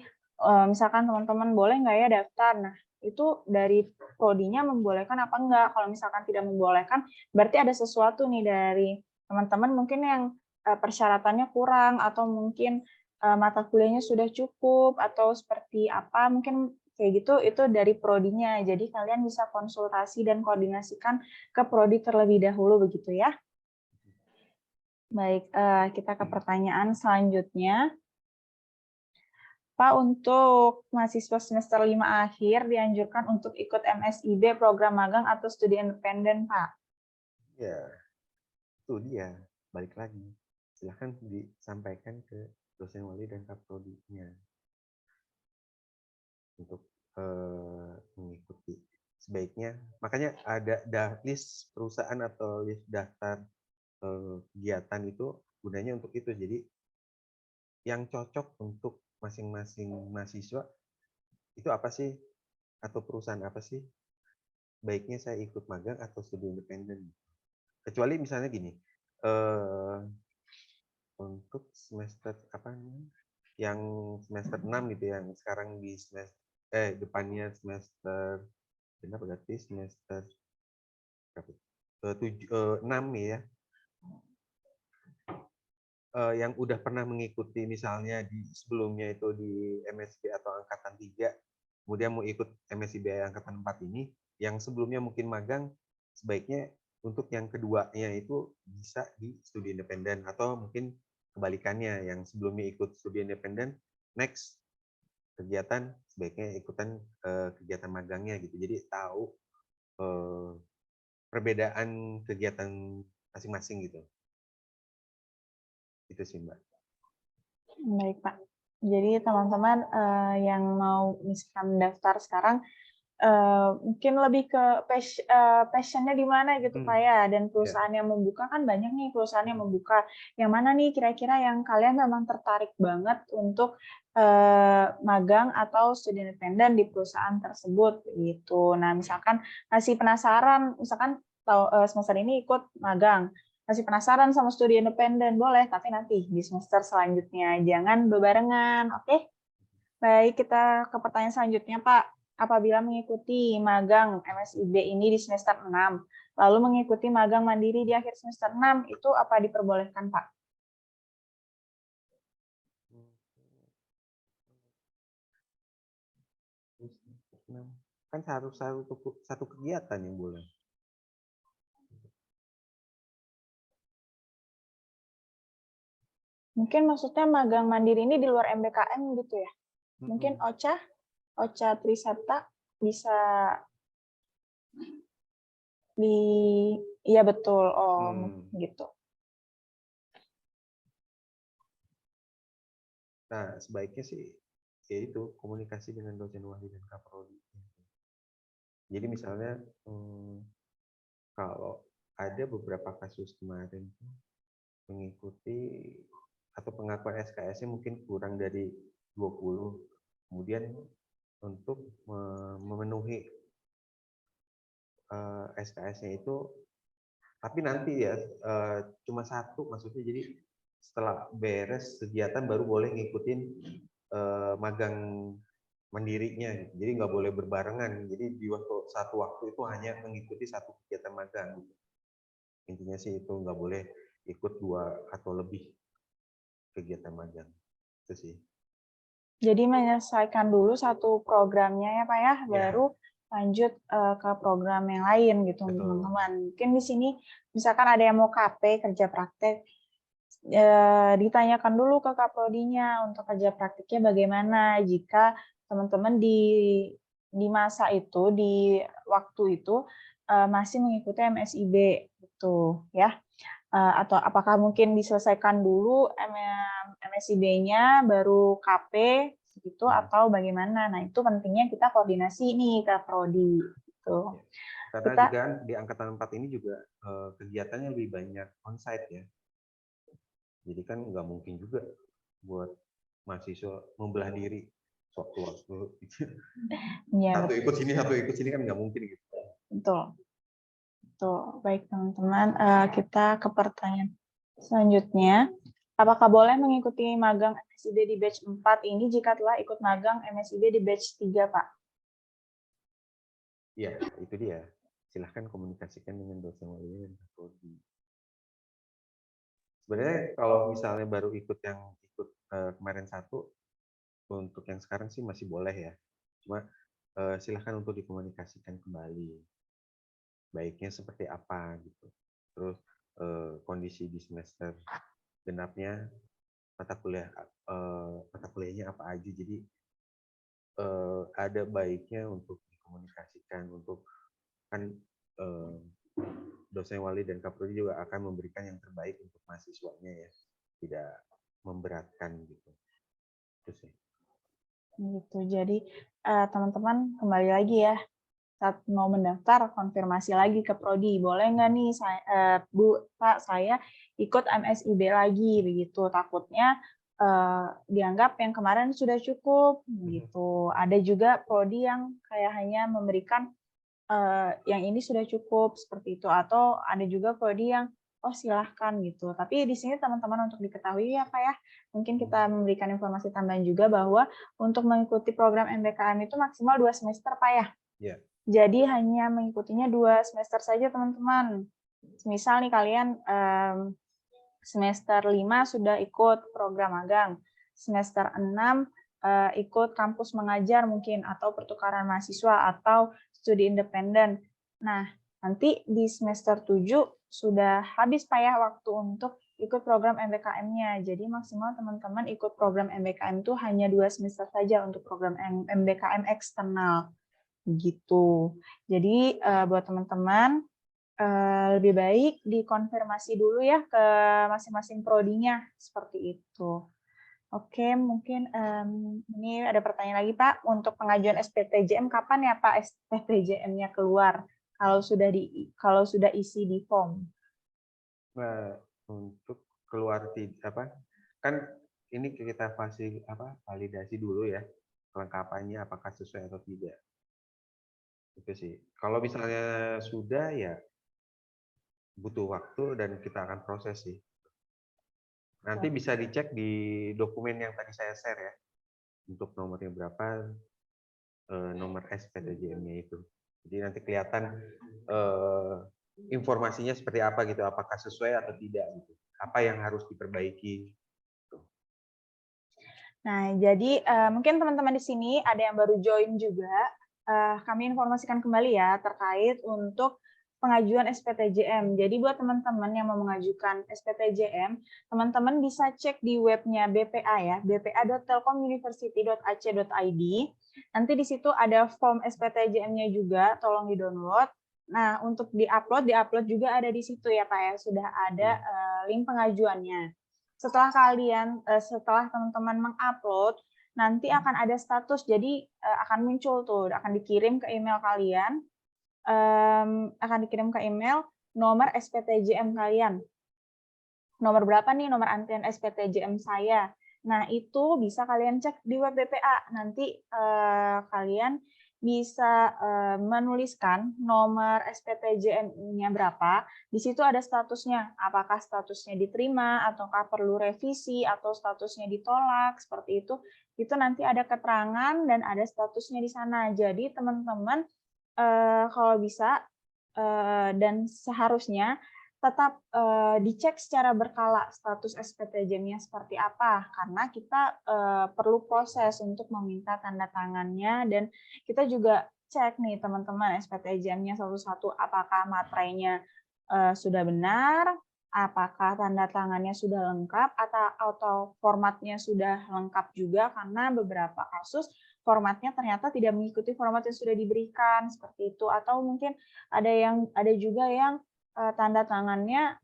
misalkan teman-teman boleh nggak ya daftar, nah itu dari prodinya membolehkan apa enggak. Kalau misalkan tidak membolehkan, berarti ada sesuatu nih dari teman-teman mungkin yang persyaratannya kurang, atau mungkin mata kuliahnya sudah cukup, atau seperti apa, mungkin kayak gitu, itu dari prodinya. Jadi kalian bisa konsultasi dan koordinasikan ke prodi terlebih dahulu begitu ya. Baik, kita ke pertanyaan selanjutnya. Pak, untuk mahasiswa semester 5 akhir dianjurkan untuk ikut MSIB, program magang atau studi independen, Pak? Ya, itu dia. Balik lagi. Silahkan disampaikan ke dosen wali dan kaprodinya untuk mengikuti. Sebaiknya, makanya ada list perusahaan atau list daftar kegiatan itu gunanya untuk itu. Jadi, yang cocok untuk masing-masing mahasiswa itu apa sih, atau perusahaan apa sih, baiknya saya ikut magang atau studi independen. Kecuali misalnya gini, untuk semester yang semester 6 gitu, yang sekarang di semester depannya semester berarti semester 6 ya, yang udah pernah mengikuti misalnya di sebelumnya itu di MSB atau angkatan 3, kemudian mau ikut MSIB angkatan 4 ini, yang sebelumnya mungkin magang, sebaiknya untuk yang keduanya itu bisa di studi independen, atau mungkin kebalikannya, yang sebelumnya ikut studi independen, next kegiatan sebaiknya ikutan kegiatan magangnya gitu. Jadi tahu perbedaan kegiatan masing-masing gitu. Itu sih, Mbak. Baik, Pak. Jadi teman-teman yang mau misalkan daftar sekarang, mungkin lebih ke passion-nya di mana gitu, Pak ya. Dan perusahaan yang membuka kan banyak nih perusahaan yang membuka. Yang mana nih kira-kira yang kalian memang tertarik banget untuk magang atau studi independen di perusahaan tersebut gitu. Nah, misalkan masih penasaran, misalkan semester ini ikut magang, masih penasaran sama studi independen, boleh, tapi nanti di semester selanjutnya, jangan bebarengan, oke? Baik, kita ke pertanyaan selanjutnya, Pak. Apabila mengikuti magang MSIB ini di semester 6, lalu mengikuti magang mandiri di akhir semester 6, itu apa diperbolehkan, Pak? Kan harus satu kegiatan yang boleh. Mungkin maksudnya magang mandiri ini di luar MBKM gitu ya? Mungkin OCA Trisata bisa iya betul, gitu. Nah, sebaiknya sih yaitu komunikasi dengan dosen wali dan kaprodi. Jadi misalnya kalau ada beberapa kasus kemarin mengikuti atau pengakuan SKS-nya mungkin kurang dari 20, Kemudian untuk memenuhi SKS-nya itu, tapi nanti ya cuma satu, maksudnya jadi setelah beres kegiatan baru boleh ngikutin magang mandirinya, jadi nggak boleh berbarengan. Jadi di satu waktu itu hanya mengikuti satu kegiatan magang. Intinya sih itu nggak boleh ikut 2 atau lebih kegiatan magang. Itu sih. Jadi menyelesaikan dulu satu programnya ya Pak ya, baru lanjut ke program yang lain gitu teman-teman. Mungkin di sini misalkan ada yang mau KP, kerja praktek, ditanyakan dulu ke Kaprodinya untuk kerja praktiknya bagaimana. Jika teman-teman di masa itu, di waktu itu masih mengikuti MSIB gitu ya. Atau apakah mungkin diselesaikan dulu MSIB-nya baru KP gitu atau bagaimana. Nah, itu pentingnya kita koordinasi nih ke prodi gitu. Karena juga di angkatan 4 ini juga kegiatannya lebih banyak onsite ya. Jadi kan nggak mungkin juga buat mahasiswa membelah diri sewaktu-waktu. Ya, satu ikut sini kan nggak mungkin gitu. Betul. Baik teman-teman, kita ke pertanyaan selanjutnya. Apakah boleh mengikuti magang MSIB di batch 4 ini jika telah ikut magang MSIB di batch 3, Pak? Iya, itu dia. Silahkan komunikasikan dengan dosen wali dan prodi. Sebenarnya kalau misalnya baru ikut kemarin 1, untuk yang sekarang sih masih boleh ya. Cuma silahkan untuk dikomunikasikan kembali. Baiknya seperti apa gitu. Terus kondisi di semester genapnya mata kuliahnya apa aja. Jadi ada baiknya untuk dikomunikasikan, untuk kan dosen wali dan kaprodi juga akan memberikan yang terbaik untuk mahasiswanya ya, tidak memberatkan gitu. Terus ya. Gitu. Jadi teman-teman kembali lagi ya, saat mau mendaftar konfirmasi lagi ke prodi, boleh nggak nih Bu, Pak, saya ikut MSIB lagi begitu. Takutnya dianggap yang kemarin sudah cukup gitu. Ada juga prodi yang kayak hanya memberikan yang ini sudah cukup seperti itu, atau ada juga prodi yang silahkan gitu. Tapi di sini teman-teman untuk diketahui ya Pak ya, mungkin kita memberikan informasi tambahan juga bahwa untuk mengikuti program MBKM itu maksimal 2 semester Pak ya. Yeah. Jadi hanya mengikutinya 2 semester saja teman-teman. Misal nih kalian semester 5 sudah ikut program magang, semester 6 ikut kampus mengajar mungkin, atau pertukaran mahasiswa, atau studi independen. Nah, nanti di semester 7 sudah habis Pak ya waktu untuk ikut program MBKM-nya. Jadi maksimal teman-teman ikut program MBKM itu hanya 2 semester saja untuk program MBKM eksternal. Gitu. Jadi buat teman-teman lebih baik dikonfirmasi dulu ya ke masing-masing prodinya seperti itu. Oke, mungkin ini ada pertanyaan lagi Pak, untuk pengajuan SPTJM kapan ya Pak SPTJM-nya keluar kalau sudah isi di form? Nah, untuk keluar kan ini kita validasi dulu ya kelengkapannya apakah sesuai atau tidak. Itu sih. Kalau misalnya sudah ya butuh waktu dan kita akan proses sih. Nanti bisa dicek di dokumen yang tadi saya share ya. Untuk nomornya berapa, nomor SPTJM-nya itu. Jadi nanti kelihatan informasinya seperti apa gitu, apakah sesuai atau tidak gitu. Apa yang harus diperbaiki. Nah, jadi mungkin teman-teman di sini ada yang baru join juga. Kami informasikan kembali ya terkait untuk pengajuan SPTJM. Jadi buat teman-teman yang mau mengajukan SPTJM, teman-teman bisa cek di webnya BPA ya, bpa.telkomuniversity.ac.id. Nanti di situ ada form SPTJM-nya juga, tolong di-download. Nah, untuk di-upload juga ada di situ ya Pak ya, sudah ada link pengajuannya. Setelah teman-teman mengupload, nanti akan ada status, jadi akan muncul tuh, akan dikirim ke email kalian, nomor SPTJM kalian. Nomor berapa nih nomor antrian SPTJM saya? Nah, itu bisa kalian cek di web BPA. Nanti kalian bisa menuliskan nomor SPTJM-nya berapa. Di situ ada statusnya, apakah statusnya diterima, ataukah perlu revisi, atau statusnya ditolak, seperti itu. Itu nanti ada keterangan dan ada statusnya di sana. Jadi teman-teman kalau bisa dan seharusnya tetap dicek secara berkala status SPTJM-nya seperti apa, karena kita perlu proses untuk meminta tanda tangannya, dan kita juga cek nih teman-teman SPTJM-nya satu-satu, apakah materainya sudah benar, apakah tanda tangannya sudah lengkap, atau formatnya sudah lengkap juga, karena beberapa kasus formatnya ternyata tidak mengikuti format yang sudah diberikan, seperti itu, atau mungkin ada juga yang tanda tangannya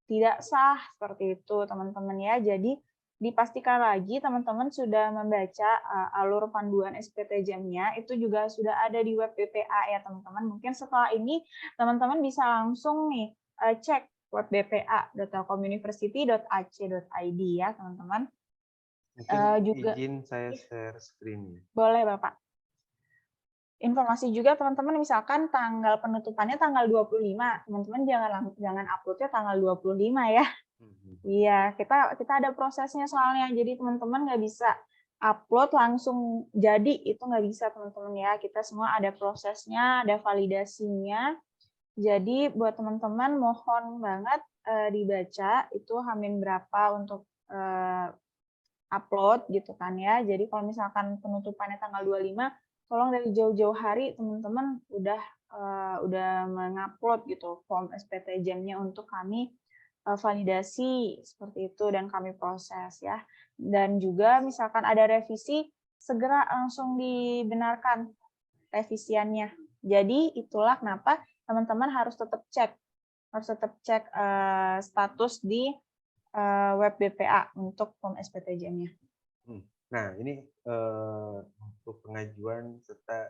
tidak sah, seperti itu teman-teman ya. Jadi dipastikan lagi teman-teman sudah membaca alur panduan SPTJM-nya, itu juga sudah ada di web BPA ya teman-teman. Mungkin setelah ini teman-teman bisa langsung nih cek web BPA .telkomuniversity.ac.id ya teman-teman. Juga izin saya share screen. Boleh Bapak. Informasi juga teman-teman, misalkan tanggal penutupannya tanggal 25, teman-teman jangan uploadnya tanggal 25 ya. Iya, kita ada prosesnya soalnya, jadi teman-teman nggak bisa upload langsung jadi, itu nggak bisa teman-teman ya. Kita semua ada prosesnya, ada validasinya. Jadi buat teman-teman mohon banget dibaca itu hamin berapa untuk upload gitu kan ya. Jadi kalau misalkan penutupannya tanggal 25, tolong dari jauh-jauh hari teman-teman udah mengupload gitu form SPTJM-nya untuk kami validasi seperti itu dan kami proses ya. Dan juga misalkan ada revisi, segera langsung dibenarkan revisiannya. Jadi itulah kenapa teman-teman harus tetap cek status di web BPA untuk form SPTJM-nya. Nah, ini untuk pengajuan serta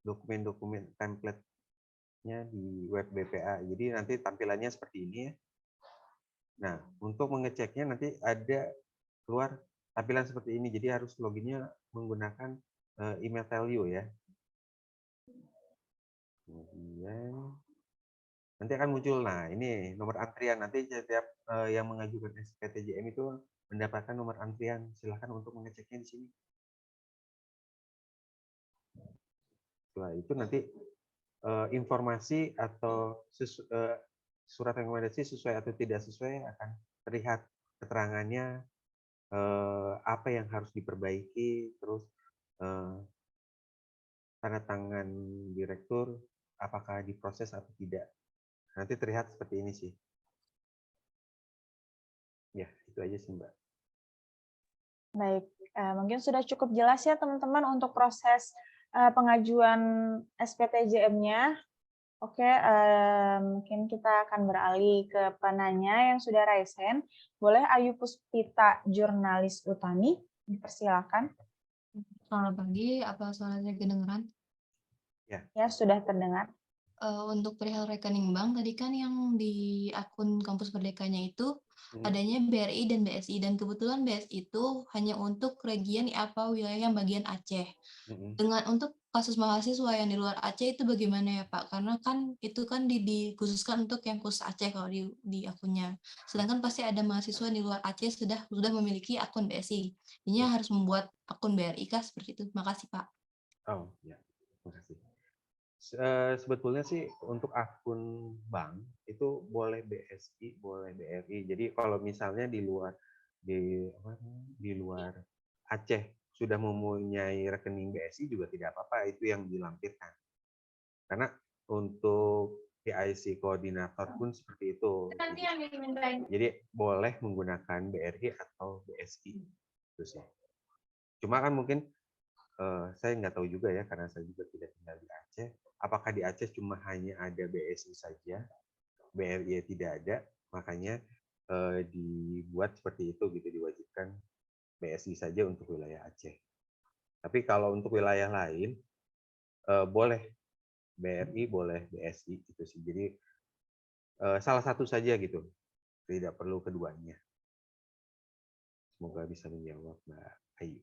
dokumen-dokumen template-nya di web BPA. Jadi nanti tampilannya seperti ini ya. Nah, untuk mengeceknya nanti ada keluar tampilan seperti ini. Jadi harus loginnya menggunakan email value ya. Kemudian nanti akan muncul, nah ini nomor antrian. Nanti setiap yang mengajukan SPTJM itu mendapatkan nomor antrian. Silakan untuk mengeceknya di sini. Setelah itu nanti informasi atau surat rekomendasi sesuai atau tidak sesuai akan terlihat keterangannya, apa yang harus diperbaiki, terus tanda tangan direktur apakah diproses atau tidak. Nanti terlihat seperti ini sih. Ya, itu aja sih Mbak. Baik, mungkin sudah cukup jelas ya teman-teman untuk proses pengajuan SPTJM-nya. Oke, mungkin kita akan beralih ke penanya yang sudah raise hand. Boleh Ayu Puspita, jurnalis Utami, dipersilakan. Selamat pagi, apa suaranya kedengeran? Ya, sudah terdengar. Untuk perihal rekening bank, tadi kan yang di akun Kampus Merdekanya itu adanya BRI dan BSI, dan kebetulan BSI itu hanya untuk region apa wilayah yang bagian Aceh. Dengan untuk kasus mahasiswa yang di luar Aceh itu bagaimana ya Pak? Karena kan itu kan dikhususkan untuk yang khusus Aceh kalau di akunnya. Sedangkan pasti ada mahasiswa di luar Aceh sudah memiliki akun BSI. Ini harus membuat akun BRI kah seperti itu? Makasih Pak. Oh ya, terima kasih. Sebetulnya sih untuk akun bank itu boleh BSI, boleh BRI. Jadi kalau misalnya di luar Aceh sudah mempunyai rekening BSI juga tidak apa-apa, itu yang dilampirkan. Karena untuk PIC koordinator pun seperti itu. Jadi boleh menggunakan BRI atau BSI. Itu sih. Cuma kan mungkin saya nggak tahu juga ya, karena saya juga tidak tinggal di Aceh. Apakah di Aceh cuma hanya ada BSI saja, BRI tidak ada, makanya dibuat seperti itu gitu, diwajibkan BSI saja untuk wilayah Aceh. Tapi kalau untuk wilayah lain boleh BRI, boleh BSI gitu sih. Jadi salah satu saja gitu, tidak perlu keduanya. Semoga bisa menjawab Mbak Ayu.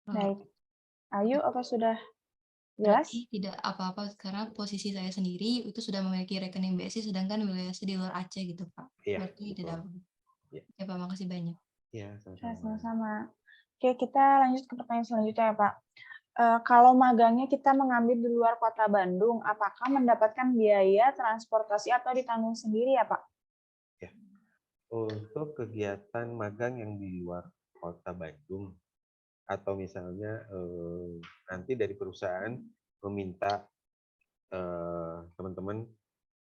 Baik. Ayu, apa sudah jelas? Berarti tidak apa-apa karena posisi saya sendiri itu sudah memiliki rekening BSI sedangkan wilayah saya di luar Aceh gitu Pak. Iya, Berarti betul. tidak apa. Ya. Ya Pak, makasih banyak. Iya, Ya, sama-sama. sama-sama. Oke, kita lanjut ke pertanyaan selanjutnya ya Pak. Kalau magangnya kita mengambil di luar kota Bandung, apakah mendapatkan biaya transportasi atau ditanggung sendiri ya Pak? Ya. Untuk kegiatan magang yang di luar kota Bandung, atau misalnya nanti dari perusahaan meminta teman-teman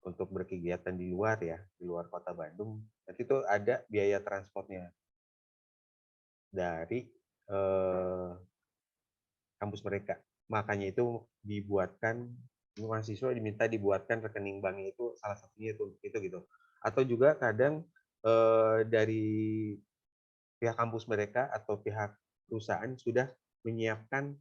untuk berkegiatan di luar ya, di luar kota Bandung, nanti itu ada biaya transportnya dari kampus mereka. Makanya itu dibuatkan, mahasiswa diminta dibuatkan rekening banknya itu salah satunya itu gitu. Atau juga kadang dari pihak kampus mereka atau pihak perusahaan sudah menyiapkan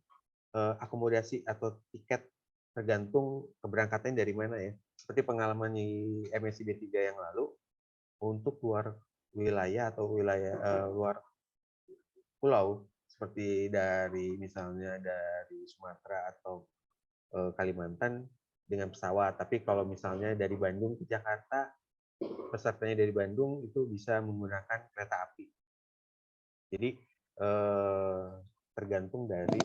akomodasi atau tiket tergantung keberangkatannya dari mana ya. Seperti pengalaman di MSI B3 yang lalu, untuk luar wilayah atau wilayah luar pulau, seperti dari misalnya dari Sumatera atau Kalimantan dengan pesawat. Tapi kalau misalnya dari Bandung ke Jakarta, pesertanya dari Bandung itu bisa menggunakan kereta api. Jadi tergantung dari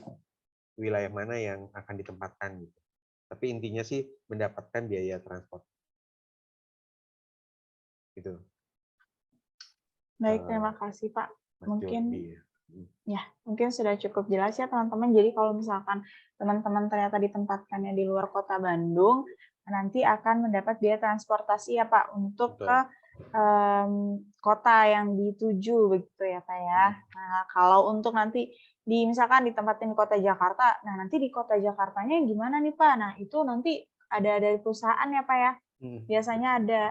wilayah mana yang akan ditempatkan gitu. Tapi intinya sih mendapatkan biaya transport. Gitu. Baik, terima kasih Pak. Mas Mungkin Jordi, ya, mungkin sudah cukup jelas ya teman-teman. Jadi kalau misalkan teman-teman ternyata ditempatkannya di luar kota Bandung, nanti akan mendapat biaya transportasi ya Pak untuk ke kota yang dituju begitu ya Pak ya. Nah, kalau untuk nanti misalkan ditempatin di kota Jakarta, nah nanti di kota Jakartanya gimana nih Pak? Nah itu nanti ada dari perusahaan ya Pak ya. Biasanya ada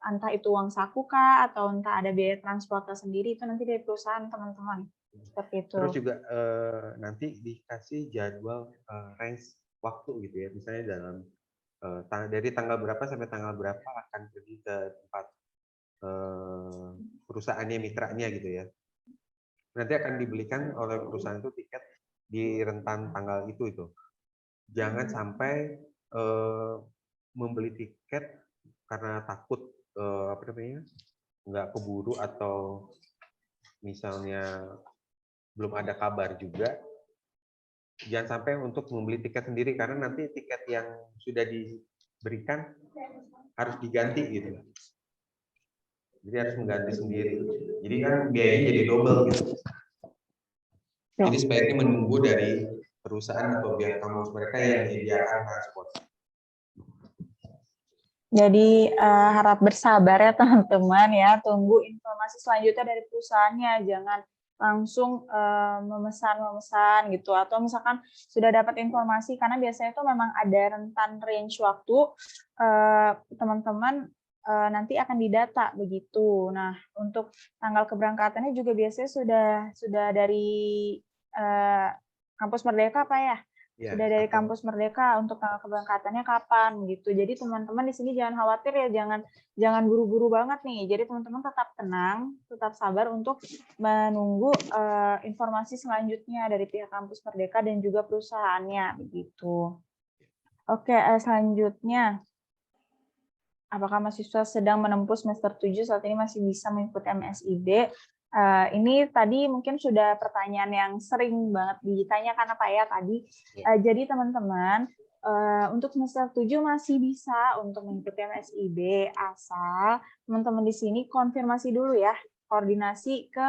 entah itu uang saku kah atau entah ada biaya transportasi sendiri, itu nanti dari perusahaan teman-teman. Seperti itu. Terus juga nanti dikasih jadwal range waktu gitu ya. Misalnya dalam dari tanggal berapa sampai tanggal berapa akan pergi ke tempat perusahaannya, mitranya gitu ya. Nanti akan dibelikan oleh perusahaan itu tiket di rentan tanggal itu. Jangan sampai membeli tiket karena takut nggak keburu atau misalnya belum ada kabar juga. Jangan sampai untuk membeli tiket sendiri karena nanti tiket yang sudah diberikan harus diganti gitu. Jadi harus mengganti sendiri. Jadi kan biayanya jadi double gitu. Jadi sebaiknya menunggu dari perusahaan atau pihak kampus mereka yang menyediakan transport. Jadi harap bersabar ya teman-teman ya, tunggu informasi selanjutnya dari perusahaannya, jangan langsung memesan gitu, atau misalkan sudah dapat informasi, karena biasanya itu memang ada rentan range waktu teman-teman nanti akan didata begitu. Nah untuk tanggal keberangkatannya juga biasanya sudah dari kampus Merdeka Pak ya. Ya, sudah dari kampus Merdeka untuk tanggal keberangkatannya kapan gitu. Jadi teman-teman di sini jangan khawatir ya, jangan buru-buru banget nih. Jadi teman-teman tetap tenang, tetap sabar untuk menunggu informasi selanjutnya dari pihak kampus Merdeka dan juga perusahaannya begitu. Oke, selanjutnya apakah mahasiswa sedang menempuh semester 7 saat ini masih bisa mengikuti MSIB? Ini tadi mungkin sudah pertanyaan yang sering banget ditanyakan Pak ya tadi. Jadi teman-teman untuk semester 7 masih bisa untuk mengikuti MSIB asal teman-teman di sini konfirmasi dulu ya, koordinasi ke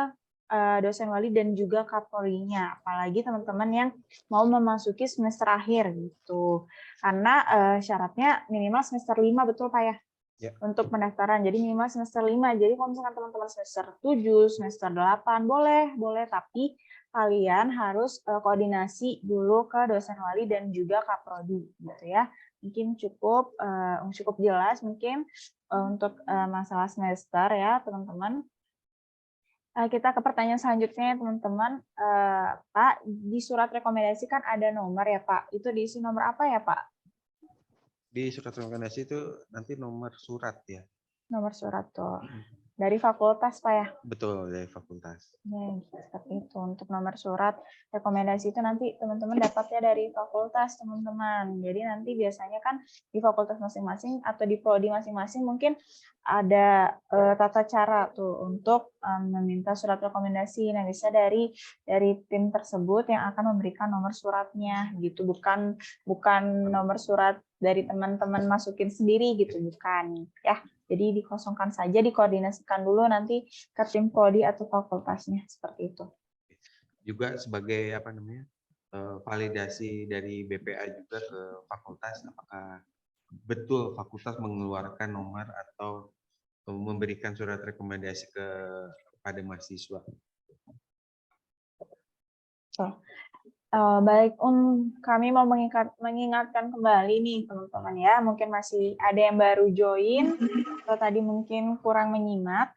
dosen wali dan juga Kapolri-nya. Apalagi teman-teman yang mau memasuki semester akhir gitu. Karena syaratnya minimal semester 5 betul Pak ya? Ya. Untuk pendaftaran, jadi minimal semester 5. Jadi kalau misalkan teman-teman semester 7, semester 8, boleh, tapi kalian harus koordinasi dulu ke dosen wali dan juga Kaprodi, gitu ya. Mungkin cukup jelas mungkin untuk masalah semester ya, teman-teman. Kita ke pertanyaan selanjutnya, teman-teman. Pak, di surat rekomendasi kan ada nomor ya, Pak. Itu diisi nomor apa ya, Pak? Di surat rekomendasi itu nanti nomor surat ya. Nomor surat tuh. Dari fakultas, Pak ya? Betul, dari fakultas. Ya, seperti itu. Untuk nomor surat rekomendasi itu nanti teman-teman dapatnya dari fakultas, teman-teman. Jadi nanti biasanya kan di fakultas masing-masing atau di prodi masing-masing mungkin ada tata cara tuh untuk meminta surat rekomendasi. Nah, bisa dari tim tersebut yang akan memberikan nomor suratnya gitu, bukan nomor surat dari teman-teman masukin sendiri gitu, bukan ya. Jadi dikosongkan saja, dikoordinasikan dulu nanti ke tim prodi atau fakultasnya, seperti itu. Juga sebagai validasi dari BPA juga ke fakultas, apakah betul fakultas mengeluarkan nomor atau memberikan surat rekomendasi kepada mahasiswa. Baik, kami mau mengingatkan kembali nih teman-teman ya, mungkin masih ada yang baru join atau tadi mungkin kurang menyimak.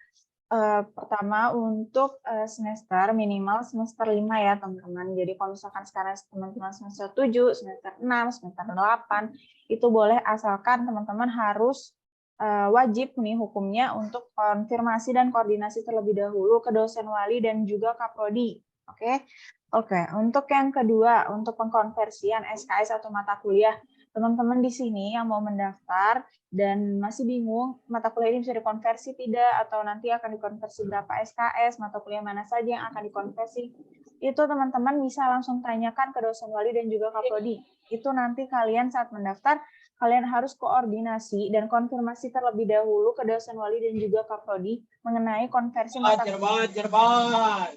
Pertama untuk semester minimal semester 5 ya teman-teman. Jadi kalau misalkan sekarang teman-teman semester 7, semester 6, semester 8 itu boleh, asalkan teman-teman harus wajib nih hukumnya untuk konfirmasi dan koordinasi terlebih dahulu ke dosen wali dan juga kaprodi. Oke, untuk yang kedua, untuk pengkonversian SKS atau mata kuliah, teman-teman di sini yang mau mendaftar dan masih bingung mata kuliah ini bisa dikonversi tidak, atau nanti akan dikonversi berapa SKS, mata kuliah mana saja yang akan dikonversi, itu teman-teman bisa langsung tanyakan ke dosen wali dan juga kaprodi. Itu nanti kalian saat mendaftar, kalian harus koordinasi dan konfirmasi terlebih dahulu ke dosen wali dan juga kaprodi mengenai konversi mata kuliah.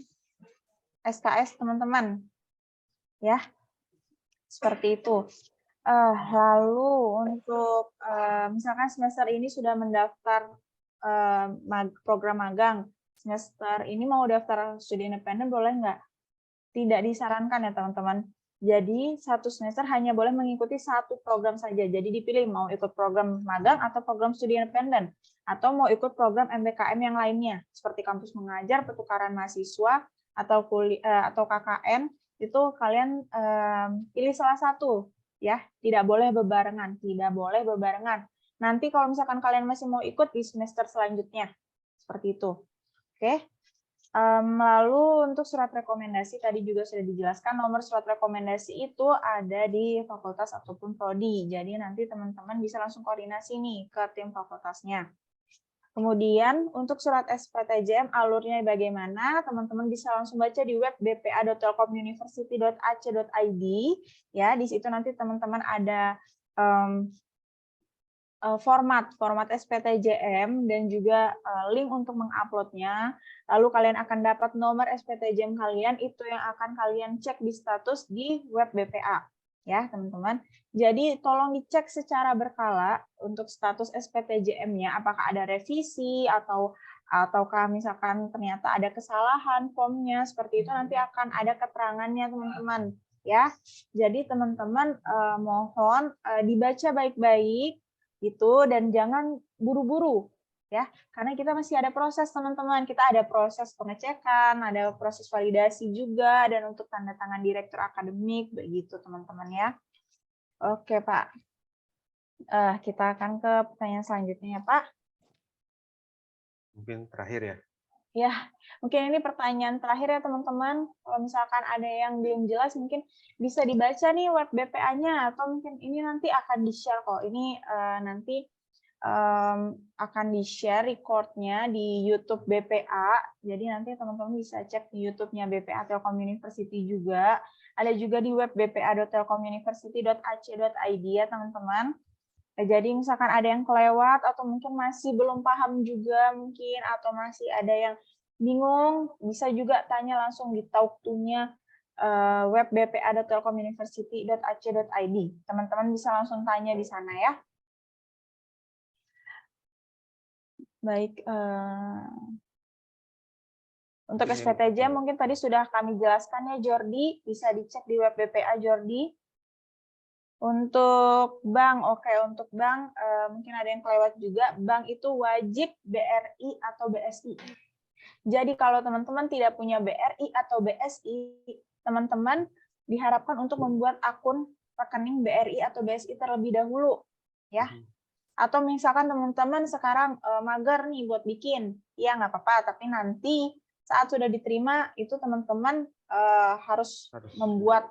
SKS teman-teman ya, seperti itu. Lalu untuk misalkan semester ini sudah mendaftar program magang, semester ini mau daftar studi independen boleh nggak? Tidak disarankan ya teman-teman. Jadi satu semester hanya boleh mengikuti satu program saja. Jadi dipilih mau ikut program magang atau program studi independen, atau mau ikut program MBKM yang lainnya seperti kampus mengajar, pertukaran mahasiswa, atau kuliah atau KKN. Itu kalian pilih salah satu ya, tidak boleh bebarengan, Nanti kalau misalkan kalian masih mau ikut di semester selanjutnya, seperti itu. Oke. Lalu untuk surat rekomendasi tadi juga sudah dijelaskan, nomor surat rekomendasi itu ada di fakultas ataupun prodi. Jadi nanti teman-teman bisa langsung koordinasi nih ke tim fakultasnya. Kemudian untuk surat SPTJM alurnya bagaimana? Teman-teman bisa langsung baca di web bpa.telkomuniversity.ac.id ya. Di situ nanti teman-teman ada format SPTJM dan juga link untuk menguploadnya. Lalu kalian akan dapat nomor SPTJM kalian, itu yang akan kalian cek di status di web BPA ya teman-teman. Jadi tolong dicek secara berkala untuk status SPTJM-nya, apakah ada revisi ataukah misalkan ternyata ada kesalahan formnya, seperti itu nanti akan ada keterangannya teman-teman ya. Jadi teman-teman mohon dibaca baik-baik gitu dan jangan buru-buru ya, karena kita masih ada proses teman-teman, kita ada proses pengecekan, ada proses validasi juga, dan untuk tanda tangan direktur akademik begitu teman-teman ya. Oke Pak, kita akan ke pertanyaan selanjutnya ya Pak. Mungkin terakhir ya. Ya, mungkin ini pertanyaan terakhir ya teman-teman. Kalau misalkan ada yang belum jelas mungkin bisa dibaca nih web BPA-nya, atau mungkin ini nanti akan di-share kok. Ini nanti akan di-share recordnya di YouTube BPA. Jadi nanti teman-teman bisa cek di YouTube-nya BPA Telkom University juga. Ada juga di web bpa.telkomuniversity.ac.id ya teman-teman. Jadi misalkan ada yang kelewat atau mungkin masih belum paham juga mungkin, atau masih ada yang bingung, bisa juga tanya langsung di talk to-nya web bpa.telkomuniversity.ac.id. Teman-teman bisa langsung tanya di sana ya. Baik, untuk SPTJ mungkin tadi sudah kami jelaskan ya Jordi, bisa dicek di web BPA Jordi. Untuk bank, untuk bank mungkin ada yang kelewat juga, bank itu wajib BRI atau BSI. Jadi kalau teman-teman tidak punya BRI atau BSI, teman-teman diharapkan untuk membuat akun rekening BRI atau BSI terlebih dahulu, ya. Atau misalkan teman-teman sekarang mager nih buat bikin, ya nggak apa-apa, tapi nanti saat sudah diterima itu teman-teman harus membuat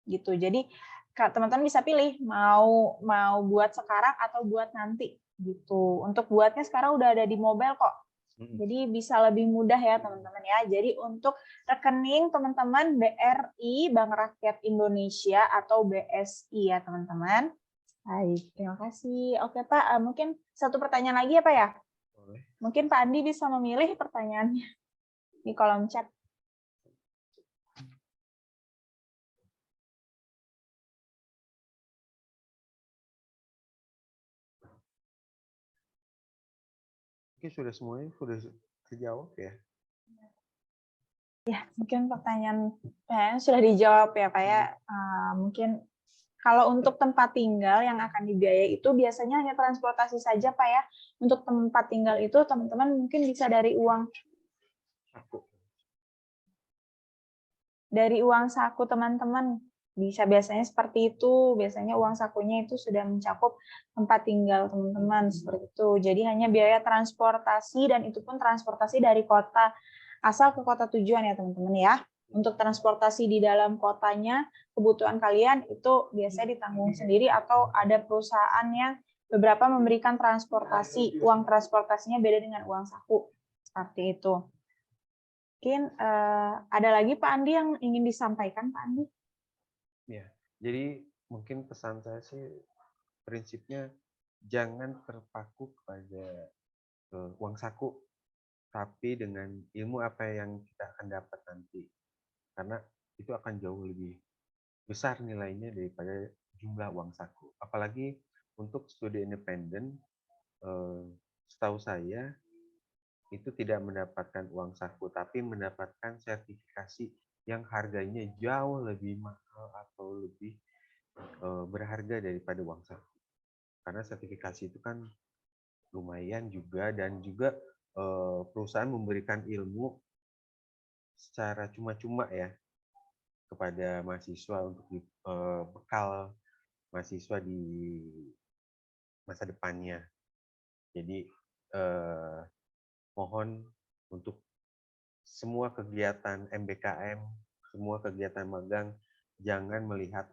gitu. Jadi teman-teman bisa pilih mau buat sekarang atau buat nanti gitu. Untuk buatnya sekarang udah ada di mobile kok. Jadi bisa lebih mudah ya teman-teman ya. Jadi untuk rekening teman-teman BRI Bank Rakyat Indonesia atau BSI ya teman-teman. Baik, terima kasih. Oke Pak, mungkin satu pertanyaan lagi ya Pak ya? Boleh. Mungkin Pak Andi bisa memilih pertanyaannya di kolom chat. Mungkin sudah semuanya sudah terjawab ya? Ya, mungkin pertanyaan sudah dijawab ya Pak ya. Mungkin kalau untuk tempat tinggal yang akan dibiayai itu biasanya hanya transportasi saja Pak ya. Untuk tempat tinggal itu teman-teman mungkin bisa dari uang saku teman-teman. Bisa biasanya seperti itu. Biasanya uang sakunya itu sudah mencakup tempat tinggal teman-teman seperti itu. Jadi hanya biaya transportasi dan itu pun transportasi dari kota asal ke kota tujuan ya teman-teman ya. Untuk transportasi di dalam kotanya, kebutuhan kalian itu biasanya ditanggung sendiri atau ada perusahaan yang beberapa memberikan transportasi, uang transportasinya beda dengan uang saku. Seperti itu. Mungkin ada lagi Pak Andi yang ingin disampaikan Pak Andi? Ya, jadi mungkin pesan saya sih prinsipnya jangan terpaku kepada uang saku, tapi dengan ilmu apa yang kita akan dapat nanti. Karena itu akan jauh lebih besar nilainya daripada jumlah uang saku. Apalagi untuk studi independen, setahu saya itu tidak mendapatkan uang saku, tapi mendapatkan sertifikasi yang harganya jauh lebih mahal atau lebih berharga daripada uang saku. Karena sertifikasi itu kan lumayan juga, dan juga perusahaan memberikan ilmu secara cuma-cuma ya kepada mahasiswa untuk bekal mahasiswa di masa depannya. Jadi mohon untuk semua kegiatan MBKM, semua kegiatan magang, jangan melihat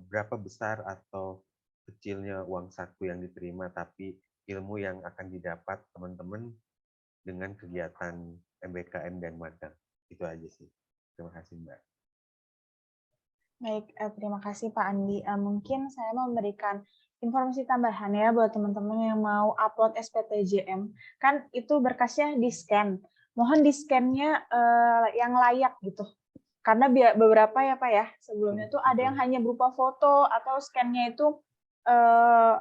berapa besar atau kecilnya uang saku yang diterima, tapi ilmu yang akan didapat teman-teman dengan kegiatan MBKM dan magang. Itu aja sih. Terima kasih Mbak. Baik, terima kasih Pak Andi. Mungkin saya mau memberikan informasi tambahan ya buat teman-teman yang mau upload SPTJM. Kan itu berkasnya di-scan. Mohon di-scan-nya yang layak gitu. Karena beberapa ya Pak ya, sebelumnya tuh ada yang hanya berupa foto atau scan-nya itu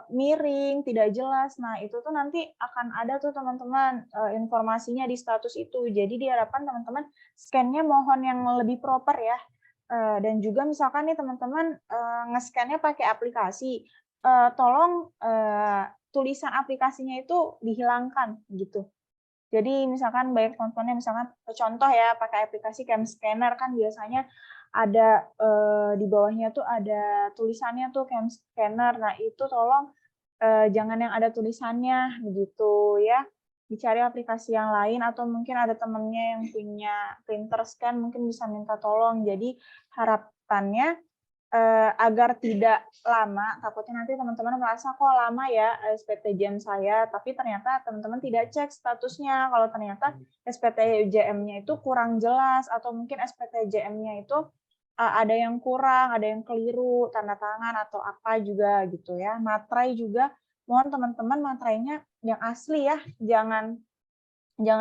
miring, tidak jelas. Nah, itu tuh nanti akan ada tuh teman-teman informasinya di status itu. Jadi diharapkan teman-teman scan-nya mohon yang lebih proper ya. Dan juga misalkan nih teman-teman nge-scan-nya pakai aplikasi, tolong tulisan aplikasinya itu dihilangkan gitu. Jadi misalkan banyak contohnya, misalkan contoh ya pakai aplikasi Cam Scanner kan biasanya ada di bawahnya tuh ada tulisannya tuh Cam Scanner. Nah itu tolong jangan yang ada tulisannya begitu ya. Dicari aplikasi yang lain atau mungkin ada temennya yang punya printer scan mungkin bisa minta tolong. Jadi harapannya agar tidak lama, takutnya nanti teman-teman merasa kok lama ya SPTJM saya, tapi ternyata teman-teman tidak cek statusnya. Kalau ternyata SPTJM-nya itu kurang jelas atau mungkin SPTJM-nya itu ada yang kurang, ada yang keliru, tanda tangan atau apa juga gitu ya. Materai juga mohon teman-teman materainya yang asli ya, jangan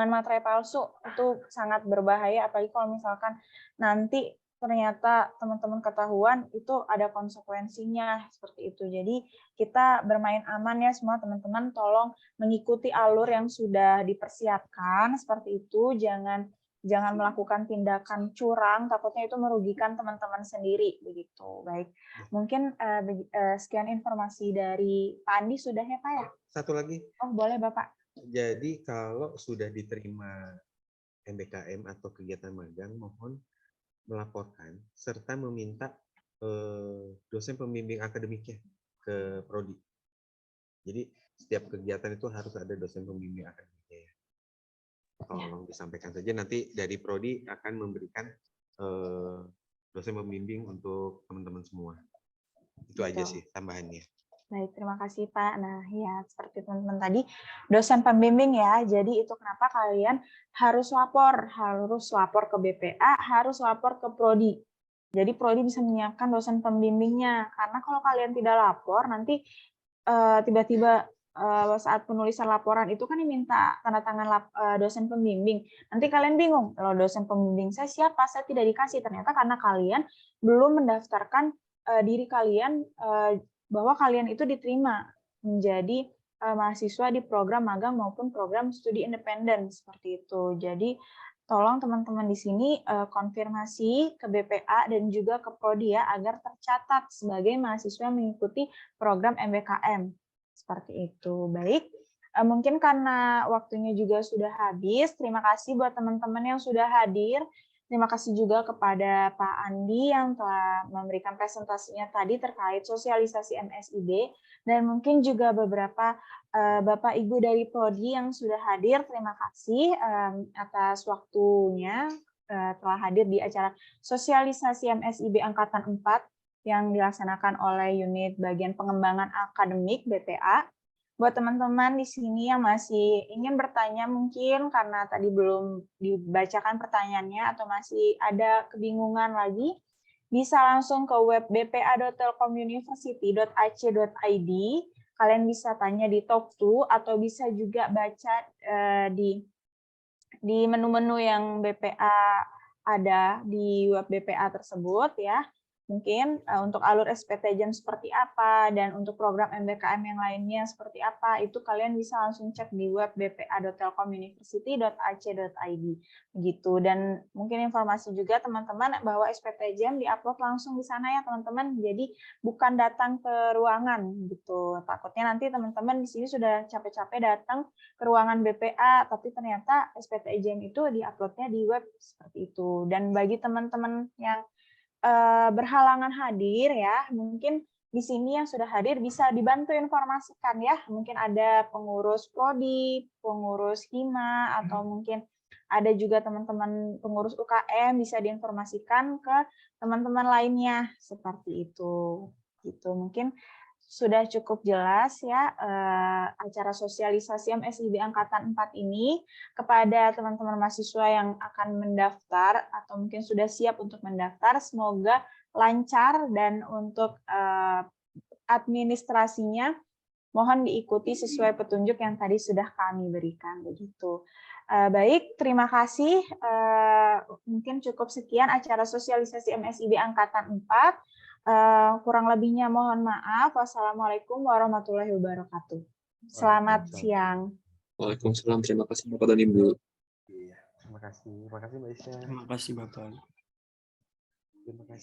materai palsu, itu sangat berbahaya apalagi kalau misalkan nanti ternyata teman-teman ketahuan itu ada konsekuensinya seperti itu. Jadi kita bermain aman ya semua teman-teman, tolong mengikuti alur yang sudah dipersiapkan seperti itu, jangan melakukan tindakan curang, takutnya itu merugikan teman-teman sendiri begitu. Baik, mungkin sekian informasi dari Pak Andi sudah ya Pak ya? Satu lagi. Oh boleh Bapak. Jadi kalau sudah diterima MBKM atau kegiatan magang, mohon melaporkan serta meminta dosen pembimbing akademiknya ke prodi. Jadi setiap kegiatan itu harus ada dosen pembimbing akademiknya ya. Tolong disampaikan saja, nanti dari Prodi akan memberikan dosen pembimbing untuk teman-teman semua. Itu aja sih tambahannya. Baik, terima kasih Pak. Nah, ya seperti teman-teman tadi, dosen pembimbing ya. Jadi itu kenapa kalian harus lapor ke BPA, harus lapor ke Prodi. Jadi Prodi bisa menyiapkan dosen pembimbingnya. Karena kalau kalian tidak lapor, nanti tiba-tiba saat penulisan laporan itu kan diminta tanda tangan dosen pembimbing. Nanti kalian bingung, kalau dosen pembimbing saya siapa? Saya tidak dikasih. Ternyata karena kalian belum mendaftarkan diri kalian bahwa kalian itu diterima menjadi mahasiswa di program magang maupun program studi independen seperti itu. Jadi tolong teman-teman di sini konfirmasi ke BPA dan juga ke Prodi ya agar tercatat sebagai mahasiswa yang mengikuti program MBKM. Seperti itu. Baik, mungkin karena waktunya juga sudah habis. Terima kasih buat teman-teman yang sudah hadir. Terima kasih juga kepada Pak Andi yang telah memberikan presentasinya tadi terkait sosialisasi MSIB, dan mungkin juga beberapa Bapak Ibu dari Prodi yang sudah hadir. Terima kasih atas waktunya telah hadir di acara sosialisasi MSIB Angkatan 4 yang dilaksanakan oleh unit bagian pengembangan akademik BPA. Buat teman-teman di sini yang masih ingin bertanya mungkin karena tadi belum dibacakan pertanyaannya atau masih ada kebingungan lagi, bisa langsung ke web bpa.telkomuniversity.ac.id. Kalian bisa tanya di Talk2 atau bisa juga baca di menu-menu yang BPA ada di web BPA tersebut ya. Mungkin untuk alur SPTJM seperti apa dan untuk program MBKM yang lainnya seperti apa, itu kalian bisa langsung cek di web bpa.telkomuniversity.ac.id begitu. Dan mungkin informasi juga teman-teman bahwa SPTJM diupload langsung di sana ya teman-teman. Jadi bukan datang ke ruangan gitu. Takutnya nanti teman-teman di sini sudah capek-capek datang ke ruangan BPA, tapi ternyata SPTJM itu diuploadnya di web seperti itu. Dan bagi teman-teman yang berhalangan hadir ya, mungkin di sini yang sudah hadir bisa dibantu informasikan ya, mungkin ada pengurus Prodi, pengurus Hima, atau mungkin ada juga teman-teman pengurus UKM, bisa diinformasikan ke teman-teman lainnya seperti itu. Gitu. Mungkin sudah cukup jelas ya acara sosialisasi MSIB Angkatan 4 ini kepada teman-teman mahasiswa yang akan mendaftar atau mungkin sudah siap untuk mendaftar. Semoga lancar dan untuk administrasinya mohon diikuti sesuai petunjuk yang tadi sudah kami berikan begitu. Baik, terima kasih. Mungkin cukup sekian acara sosialisasi MSIB Angkatan 4. Kurang lebihnya mohon maaf. Wassalamualaikum warahmatullahi wabarakatuh. Selamat siang. Waalaikumsalam. Terima kasih Bapak dan Ibu. Iya, terima kasih. Terima kasih Mbak Isya. Terima kasih Bapak. Terima kasih.